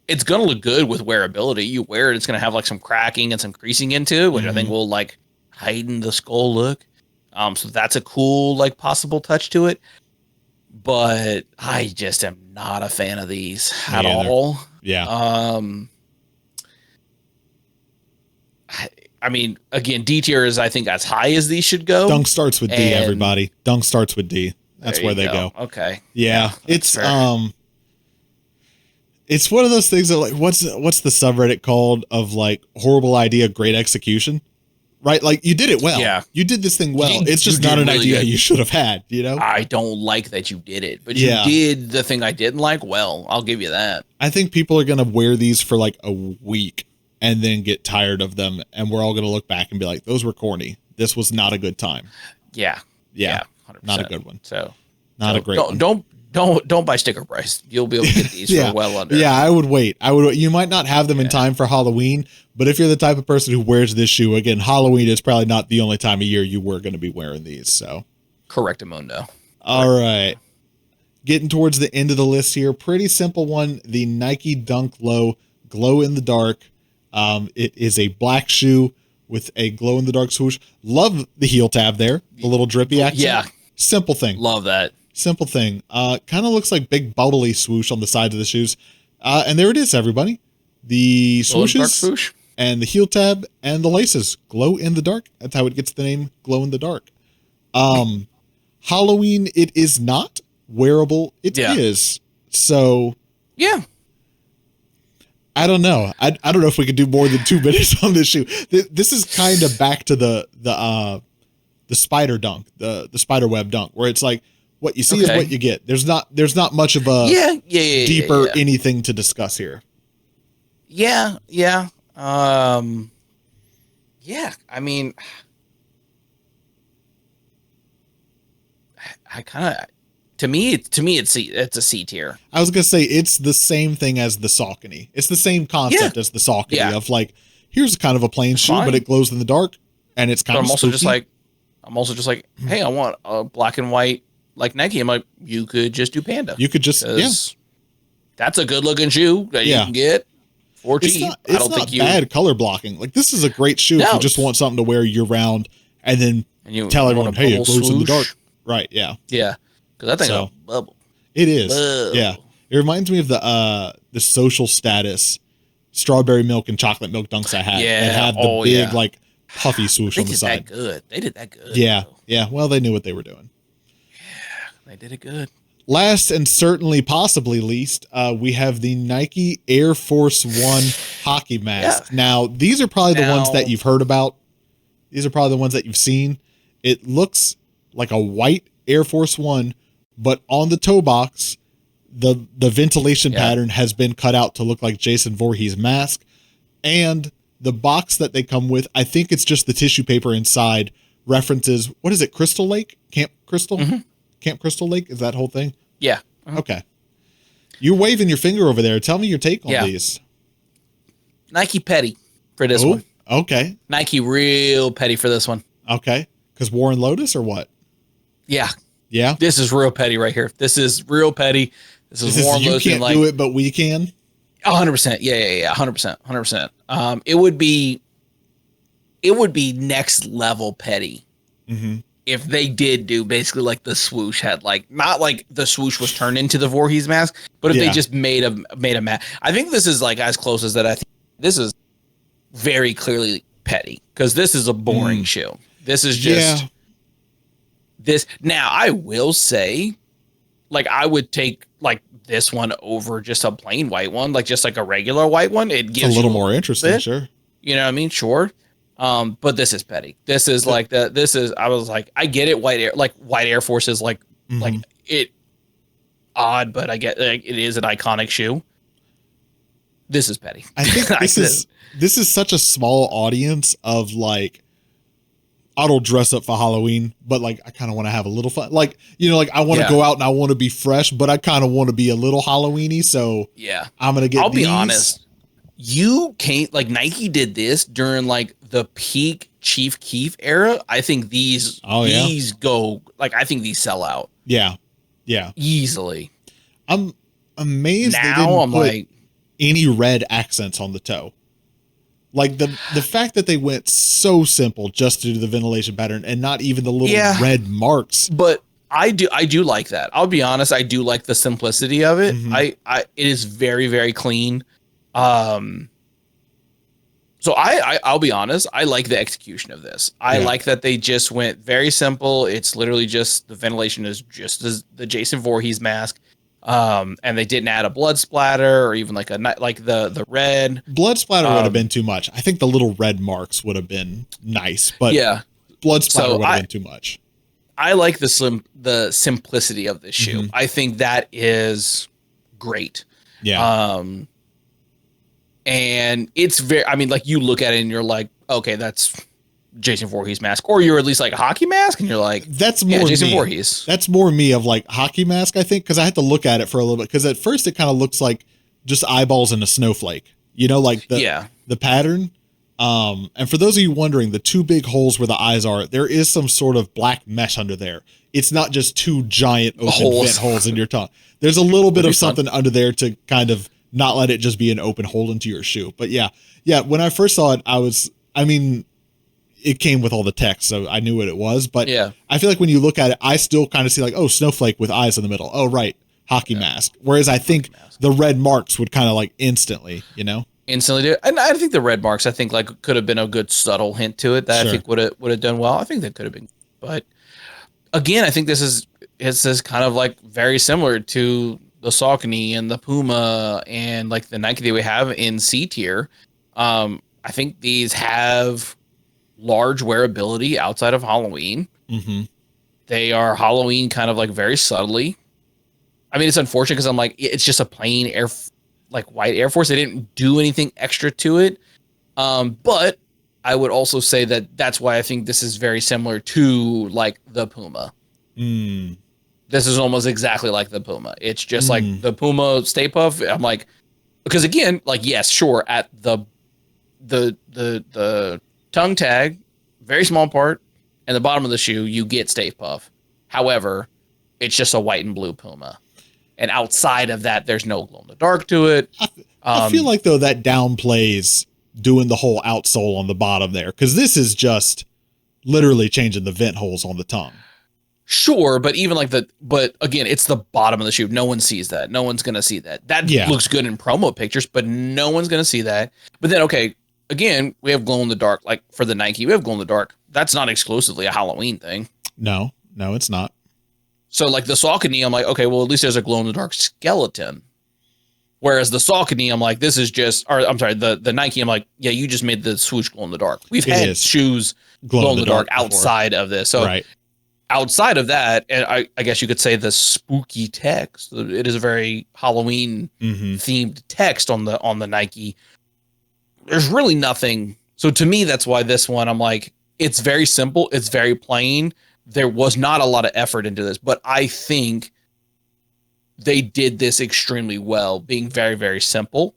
it's going to look good with wearability. You wear it, it's going to have like some cracking and some creasing into it, which I think will like heighten the skull look. So that's a cool, like, possible touch to it. But I just am not a fan of these at all. Yeah. I mean, again, D tier is, I think, as high as these should go. Dunk starts with D, everybody. Dunk starts with D. That's where they go. Okay. Yeah. It's it's one of those things that, like, what's the subreddit called of, like, horrible idea, great execution? Right? Like, you did it well. Yeah. You did this thing well. It's just not an idea you should have had, you know? I don't like that you did it, but you did the thing I didn't like well. I'll give you that. I think people are going to wear these for like a week and then get tired of them. And we're all going to look back and be like, those were corny. This was not a good time. Yeah. 100%. Not a good one. So not a great one. Don't buy sticker price. You'll be able to get these for well under. Yeah, I would wait. You might not have them in time for Halloween, but if you're the type of person who wears this shoe, again, Halloween is probably not the only time of year you were going to be wearing these. So correctamundo. All right. Getting towards the end of the list here. Pretty simple one. The Nike Dunk Low Glow in the Dark. It is a black shoe with a glow in the dark swoosh. Love the heel tab there. The little drippy accent. Yeah. Simple thing. Love that. Simple thing. Kind of looks like big bubbly swoosh on the sides of the shoes. And there it is, everybody. The swooshes swoosh. And the heel tab and the laces glow in the dark. That's how it gets the name Glow in the Dark. Halloween, it is not wearable. It is. So yeah. I don't know. I don't know if we could do more than 2 minutes on this shoe. This is kind of back to the spider dunk, the spider web dunk, where it's like, what you see is what you get. There's not much of a deeper anything to discuss here. Yeah. I mean, I kind of, to me, it's a C tier. I was gonna say it's the same thing as the Saucony. It's the same concept as the Saucony of like, here's kind of a plain shoe, but it glows in the dark, and it's kind of. I'm also just like, hey, I want a black and white like Nike. I'm like, you could just do Panda. You could just that's a good looking shoe that you can get for cheap. I don't think bad color blocking. Like, this is a great shoe if you just want something to wear year round, and then you tell everyone, hey, it glows in the dark. Right? Yeah. Yeah. Because that thing's a bubble. It is. Yeah. It reminds me of the social status strawberry milk and chocolate milk dunks I had. Yeah. That had the big like puffy swoosh on the side. They did that good. Yeah. Though. Yeah. Well, they knew what they were doing. Yeah, they did it good. Last and certainly possibly least, we have the Nike Air Force One hockey mask. Yeah. Now, these are probably the ones that you've heard about. These are probably the ones that you've seen. It looks like a white Air Force One, but on the toe box, the ventilation pattern has been cut out to look like Jason Voorhees' mask. And the box that they come with, I think it's just the tissue paper inside, references, what is it, Crystal Lake? Camp Crystal? Mm-hmm. Camp Crystal Lake? Is that whole thing? Yeah. Mm-hmm. Okay. You're waving your finger over there. Tell me your take on these. Nike petty for this one. Okay. Nike real petty for this one. Okay. Because Warren Lotus or what? Yeah. Yeah. This is real petty right here. This is real petty. This is Warren Lotus. You can't do it, but we can. 100%. Yeah. 100%. It would be next level petty. Mm-hmm. If they did do basically like the swoosh had like, not like the swoosh was turned into the Voorhees mask, but if they just made a mask. I think this is like as close as that. I think this is very clearly petty because this is a boring shoe. This is just this. Now I will say, like, I would take like this one over just a plain white one, like just like a regular white one. It gives a little more interesting. Sure. You know what I mean? Sure. But this is petty. This is like I was like, I get it. White Air Force is like it odd, but I get like, it is an iconic shoe. This is petty. I think this is such a small audience of like, I don't dress up for Halloween, but like, I kind of want to have a little fun. Like, you know, like I want to go out and I want to be fresh, but I kind of want to be a little Halloweeny. So I'm going to get I'll be honest. You can't, like, Nike did this during like the peak Chief Keef era. I think these go, like, I think these sell out. Yeah. Easily. I'm amazed now they didn't I'm put like any red accents on the toe. Like the fact that they went so simple just to do the ventilation pattern and not even the little red marks. But I do like that. I'll be honest, I do like the simplicity of it. It is very, very clean. So I'll be honest, I like the execution of this. I like that they just went very simple. It's literally just the ventilation is just as the Jason Voorhees mask. And they didn't add a blood splatter or even like the red blood splatter would have been too much. I think the little red marks would have been nice, but blood splatter would have been too much. I like the simplicity of this shoe. I think that is great. Yeah. And it's very, I mean, like you look at it and you're like, okay, that's Jason Voorhees mask, or you're at least like a hockey mask and you're like, that's more Jason me. Voorhees. That's more me of like hockey mask, I think, because I had to look at it for a little bit, because at first it kind of looks like just eyeballs in a snowflake, you know, like the pattern. And for those of you wondering, the two big holes where the eyes are, there is some sort of black mesh under there. It's not just two giant open vent holes in your tongue. There's a little bit of something under there to kind of not let it just be an open hole into your shoe. But yeah, when I first saw it, it came with all the text, so I knew what it was. But I feel like when you look at it, I still kind of see like, oh, snowflake with eyes in the middle. Oh, right. Hockey mask. Whereas I think the red marks would kind of like instantly do it. And I think the red marks, I think like could have been a good subtle hint to it that I think would have done well. I think that could have been, but again, I think it's kind of like very similar to the Saucony and the Puma and like the Nike that we have in C tier. I think these have large wearability outside of Halloween. They are Halloween kind of like very subtly. I mean, it's unfortunate because I'm like, it's just a plain white Air Force. They didn't do anything extra to it. But I would also say that that's why I think this is very similar to like the Puma. This is almost exactly like the Puma. It's just like the Puma Stay Puff. I'm like, because again, like, yes, sure. At the tongue tag, very small part, and the bottom of the shoe, you get Stay Puff. However, it's just a white and blue Puma. And outside of that, there's no glow in the dark to it. I feel like though that downplays doing the whole outsole on the bottom there, because this is just literally changing the vent holes on the tongue. Sure, but even like but again, it's the bottom of the shoe. No one sees that. No one's gonna see that. That looks good in promo pictures, but no one's gonna see that. But then, okay, again, we have glow in the dark. Like for the Nike, we have glow in the dark. That's not exclusively a Halloween thing. No, it's not. So like the Saucony, I'm like, okay, well, at least there's a glow in the dark skeleton. Whereas the Saucony, I'm like, this is just, or I'm sorry, the Nike, I'm like, yeah, you just made the swoosh glow in the dark. We've had shoes glow in the dark outside of this. So outside of that, and I guess you could say the spooky text, it is a very Halloween themed text on the Nike. There's really nothing. So to me, that's why this one, I'm like, it's very simple. It's very plain. There was not a lot of effort into this, but I think they did this extremely well, being very, very simple.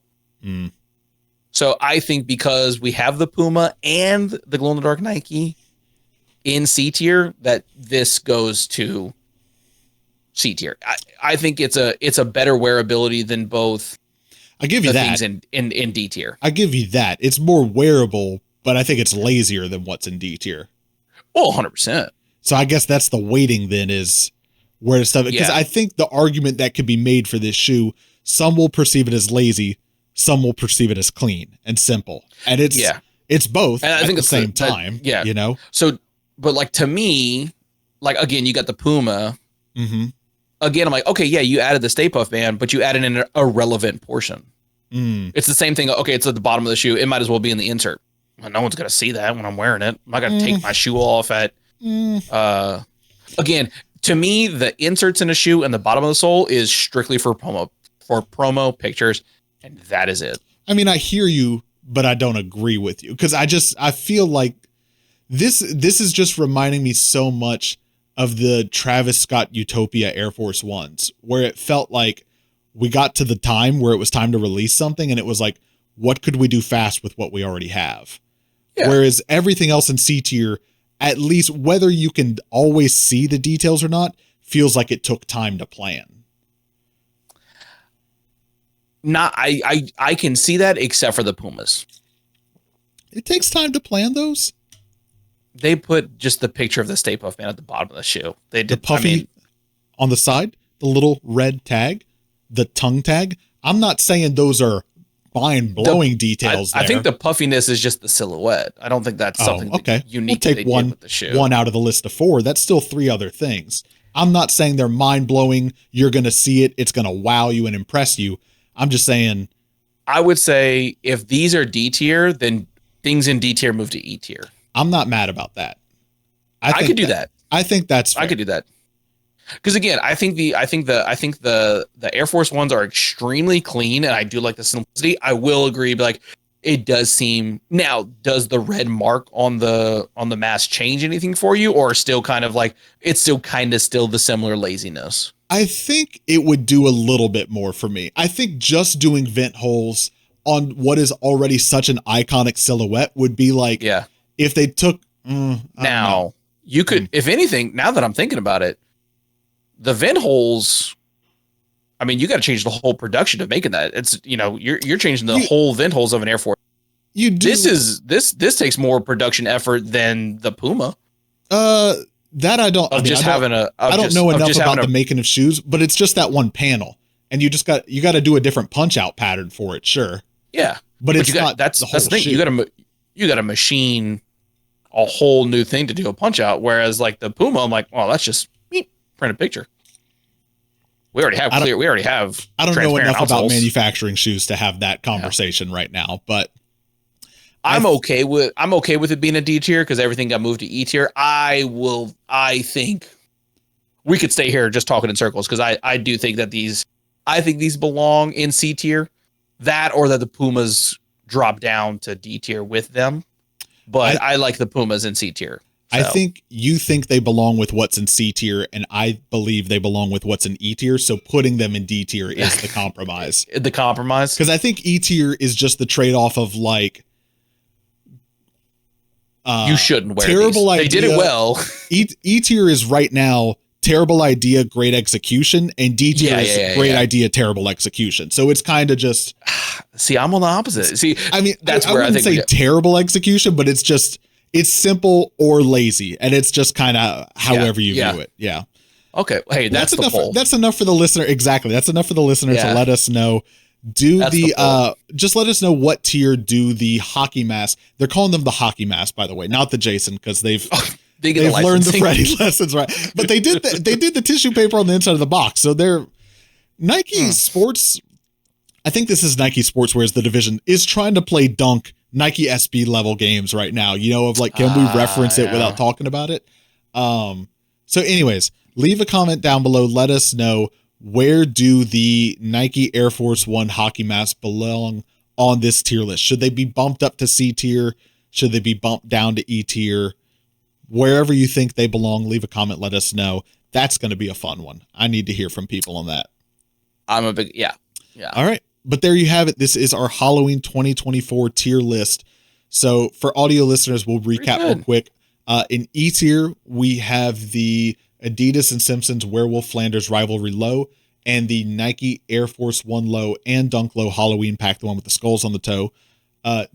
So I think because we have the Puma and the glow in the dark Nike in C tier, that this goes to C tier. I think it's a better wearability than both. I give you that things in D tier. I give you that. It's more wearable, but I think it's lazier than what's in D tier. Oh, 100%. So I guess that's the weighting then, is where to stuff it. Because I think the argument that could be made for this shoe, some will perceive it as lazy, some will perceive it as clean and simple. And it's both and I think at the same time. You know? So, but like to me, like again, you got the Puma. Again, I'm like, okay, yeah, you added the Stay Puff band, but you added in an irrelevant portion. It's the same thing. Okay, it's at the bottom of the shoe. It might as well be in the insert. Well, no one's going to see that when I'm wearing it. I'm not going to take my shoe off at... Again, to me, the inserts in a shoe and the bottom of the sole is strictly for promo pictures, and that is it. I mean, I hear you, but I don't agree with you, because I feel like this is just reminding me so much of the Travis Scott Utopia Air Force Ones, where it felt like we got to the time where it was time to release something, and it was like, what could we do fast with what we already have? Whereas everything else in C tier, at least whether you can always see the details or not, feels like it took time to plan. I can see that, except for the Pumas. It takes time to plan those. They put just the picture of the Stay Puft Man at the bottom of the shoe. They did the puffy on the side, the little red tag, the tongue tag. I'm not saying those are mind-blowing details. I think the puffiness is just the silhouette. I don't think that's something unique. We'll take one, with the shoe. One out of the list of 4. That's still 3 other things. I'm not saying they're mind-blowing. You're going to see it. It's going to wow you and impress you. I'm just saying. I would say if these are D tier, then things in D tier move to E tier. I'm not mad about that. I could do that. I think that's fair. I could do that. Because again, I think the Air Force Ones are extremely clean, and I do like the simplicity. I will agree, but like it does seem now. Does the red mark on the mask change anything for you, or still kind of like it's still the similar laziness? I think it would do a little bit more for me. I think just doing vent holes on what is already such an iconic silhouette would be like, if they took now you could, if anything, now that I'm thinking about it. The vent holes, I mean, you got to change the whole production of making that. It's, you're changing the whole vent holes of an Air Force. You do. This takes more production effort than the Puma. That I don't. I don't know enough about the making of shoes, but it's just that one panel, and you got to do a different punch out pattern for it. Sure. Yeah, but it's not. That's the thing. Shoe. You got to machine a whole new thing to do a punch out. Whereas like the Puma, I'm like, well, that's just print a picture. We already have I don't know enough about manufacturing shoes to have that conversation right now, but I'm okay with it being a D tier because everything got moved to E tier. I think we could stay here just talking in circles because I do think that these belong in C tier, that or that the Pumas drop down to D tier with them. But I like the Pumas in C tier. So. I think you think they belong with what's in C tier, and I believe they belong with what's in E tier. So putting them in D tier is the compromise. The compromise? Because I think E tier is just the trade-off of like... you shouldn't wear terrible these. Idea. They did it well. E tier is right now terrible idea, great execution, and D tier is great idea, terrible execution. So it's kind of just... See, I'm on the opposite. See, I mean, that's I where I wouldn't say terrible execution, but it's just... It's simple or lazy, and it's just kind of however you view it. Yeah. Okay. Hey, that's the enough. poll. That's enough for the listener. Exactly. That's enough for the listener to let us know. Just let us know what tier do the hockey mask. They're calling them the hockey mask, by the way, not the Jason, because they've learned the Freddy lessons, right? But they did the tissue paper on the inside of the box. So they're Nike Sports. I think this is Nike Sportswear's the division is trying to play dunk Nike SB level games right now, of like, can we reference it without talking about it? So anyways, leave a comment down below. Let us know, where do the Nike Air Force One hockey masks belong on this tier list? Should they be bumped up to C tier? Should they be bumped down to E tier? Wherever you think they belong, leave a comment. Let us know. That's going to be a fun one. I need to hear from people on that. I'm a big, yeah. All right. But there you have it. This is our Halloween 2024 tier list. So for audio listeners, we'll recap real quick. In E tier, we have the Adidas and Simpsons Werewolf Flanders Rivalry Low and the Nike Air Force One Low and Dunk Low Halloween pack, the one with the skulls on the toe.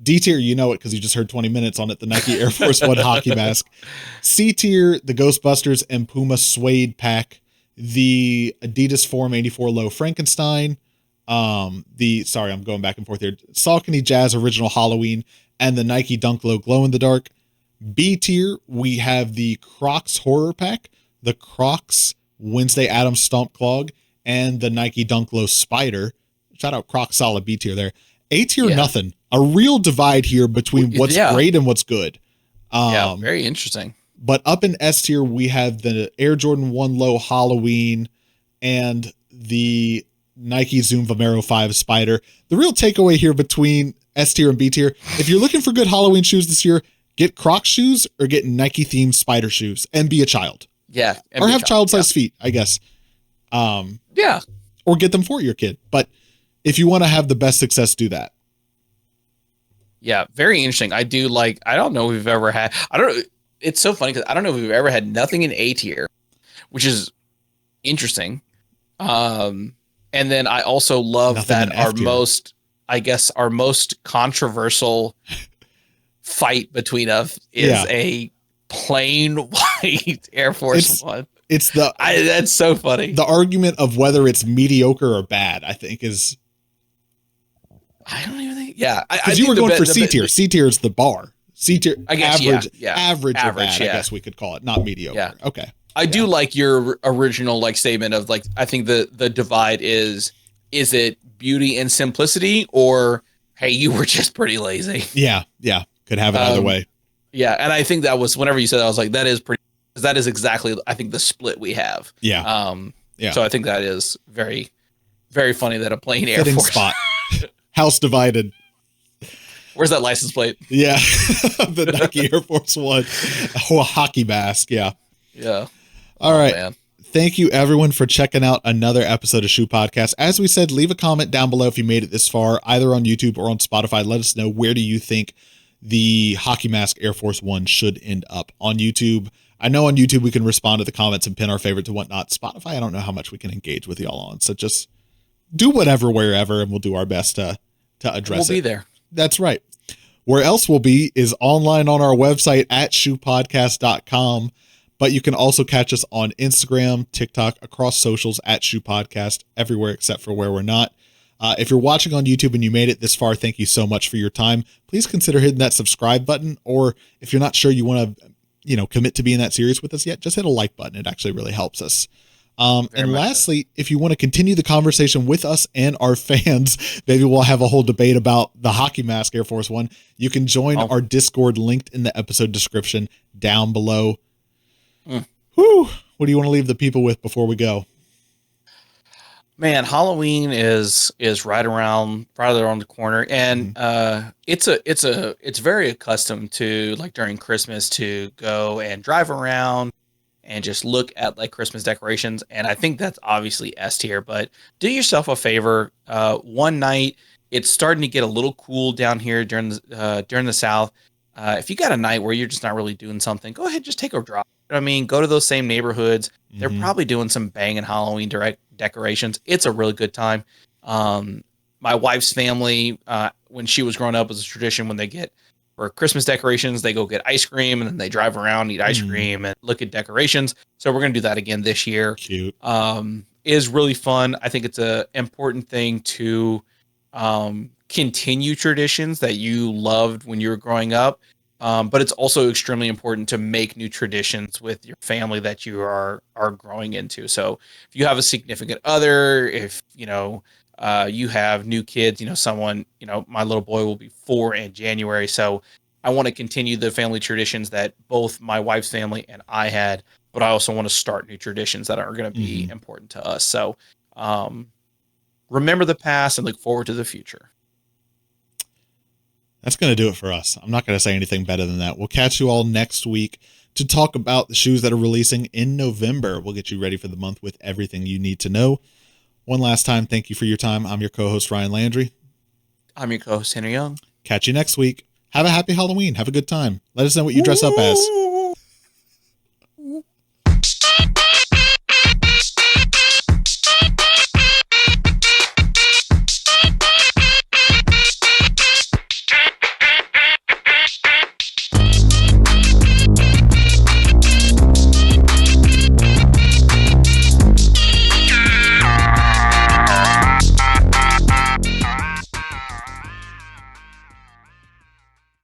D tier, you know it because you just heard 20 minutes on it, the Nike Air Force One hockey mask. C tier, the Ghostbusters and Puma Suede pack, the Adidas Form 84 Low Frankenstein, I'm going back and forth here, Saucony Jazz Original Halloween, and the Nike Dunk Low Glow in the Dark. B tier, we have the Crocs Horror Pack, the Crocs Wednesday Addams Stomp Clog, and the Nike Dunk Low Spider. Shout out Crocs, solid B tier there. A tier, nothing. A real divide here between what's great and what's good. Very interesting. But up in S tier, we have the Air Jordan 1 Low Halloween and the Nike Zoom Vomero 5 Spider. The real takeaway here between S tier and B tier, if you're looking for good Halloween shoes this year, get Crocs shoes or get Nike themed Spider shoes and be a child. Yeah. Or have child-sized feet, I guess. Or get them for your kid. But if you want to have the best success, do that. Yeah, very interesting. I don't know if we've ever had, it's so funny because I don't know if we've ever had nothing in A tier, which is interesting. And then I also love nothing that our most controversial fight between us is a plain white Air Force One. It's that's so funny. The argument of whether it's mediocre or bad, I think, is. I don't even think. Yeah, because you were going for C tier. C tier is the bar. C tier, I guess, average or bad. I guess we could call it, not mediocre. Yeah. Okay. I do like your original like statement of like, I think the divide is it beauty and simplicity, or hey, you were just pretty lazy. Yeah, could have it either way. Yeah, and I think that was, whenever you said that, I was like, that is exactly, I think, the split we have. Yeah. So I think that is very, very funny that a plain Air Force spot. House divided. Where's that license plate? Yeah. The Nike Air Force One. Oh, a hockey mask. Yeah. Yeah. All right. Man. Thank you, everyone, for checking out another episode of Shoe Podcast. As we said, leave a comment down below if you made it this far, either on YouTube or on Spotify. Let us know, where do you think the hockey mask Air Force One should end up on YouTube. I know on YouTube we can respond to the comments and pin our favorites and whatnot. Spotify, I don't know how much we can engage with y'all on. So just do whatever, wherever, and we'll do our best to address it. We'll be there. That's right. Where else we'll be is online on our website at shoepodcast.com. But you can also catch us on Instagram, TikTok, across socials at Shoe Podcast, everywhere except for where we're not. If you're watching on YouTube and you made it this far, thank you so much for your time. Please consider hitting that subscribe button, or if you're not sure you want to, commit to being that serious with us yet, just hit a like button. It actually really helps us. And lastly, if you want to continue the conversation with us and our fans, maybe we'll have a whole debate about the hockey mask Air Force One. You can join our Discord linked in the episode description down below. Whew. What do you want to leave the people with before we go? Man, Halloween is right around the corner, and it's very accustomed to, like, during Christmas to go and drive around and just look at like Christmas decorations. And I think that's obviously S tier, but do yourself a favor. One night, it's starting to get a little cool down here during the South. If you got a night where you're just not really doing something, go ahead, just take a drive. I mean, go to those same neighborhoods. They're probably doing some banging Halloween decorations. It's a really good time. My wife's family, when she was growing up, was a tradition when they get for Christmas decorations, they go get ice cream and then they drive around, eat ice cream and look at decorations. So we're going to do that again this year. Cute. Is really fun. I think it's a important thing to continue traditions that you loved when you were growing up. But it's also extremely important to make new traditions with your family that you are growing into. So if you have a significant other, if you have new kids, someone, my little boy will be 4 in January. So I want to continue the family traditions that both my wife's family and I had, but I also want to start new traditions that are going to be important to us. So remember the past and look forward to the future. That's going to do it for us. I'm not going to say anything better than that. We'll catch you all next week to talk about the shoes that are releasing in November. We'll get you ready for the month with everything you need to know. One last time, thank you for your time. I'm your co-host, Ryan Landry. I'm your co-host, Henry Young. Catch you next week. Have a happy Halloween. Have a good time. Let us know what you dress up as.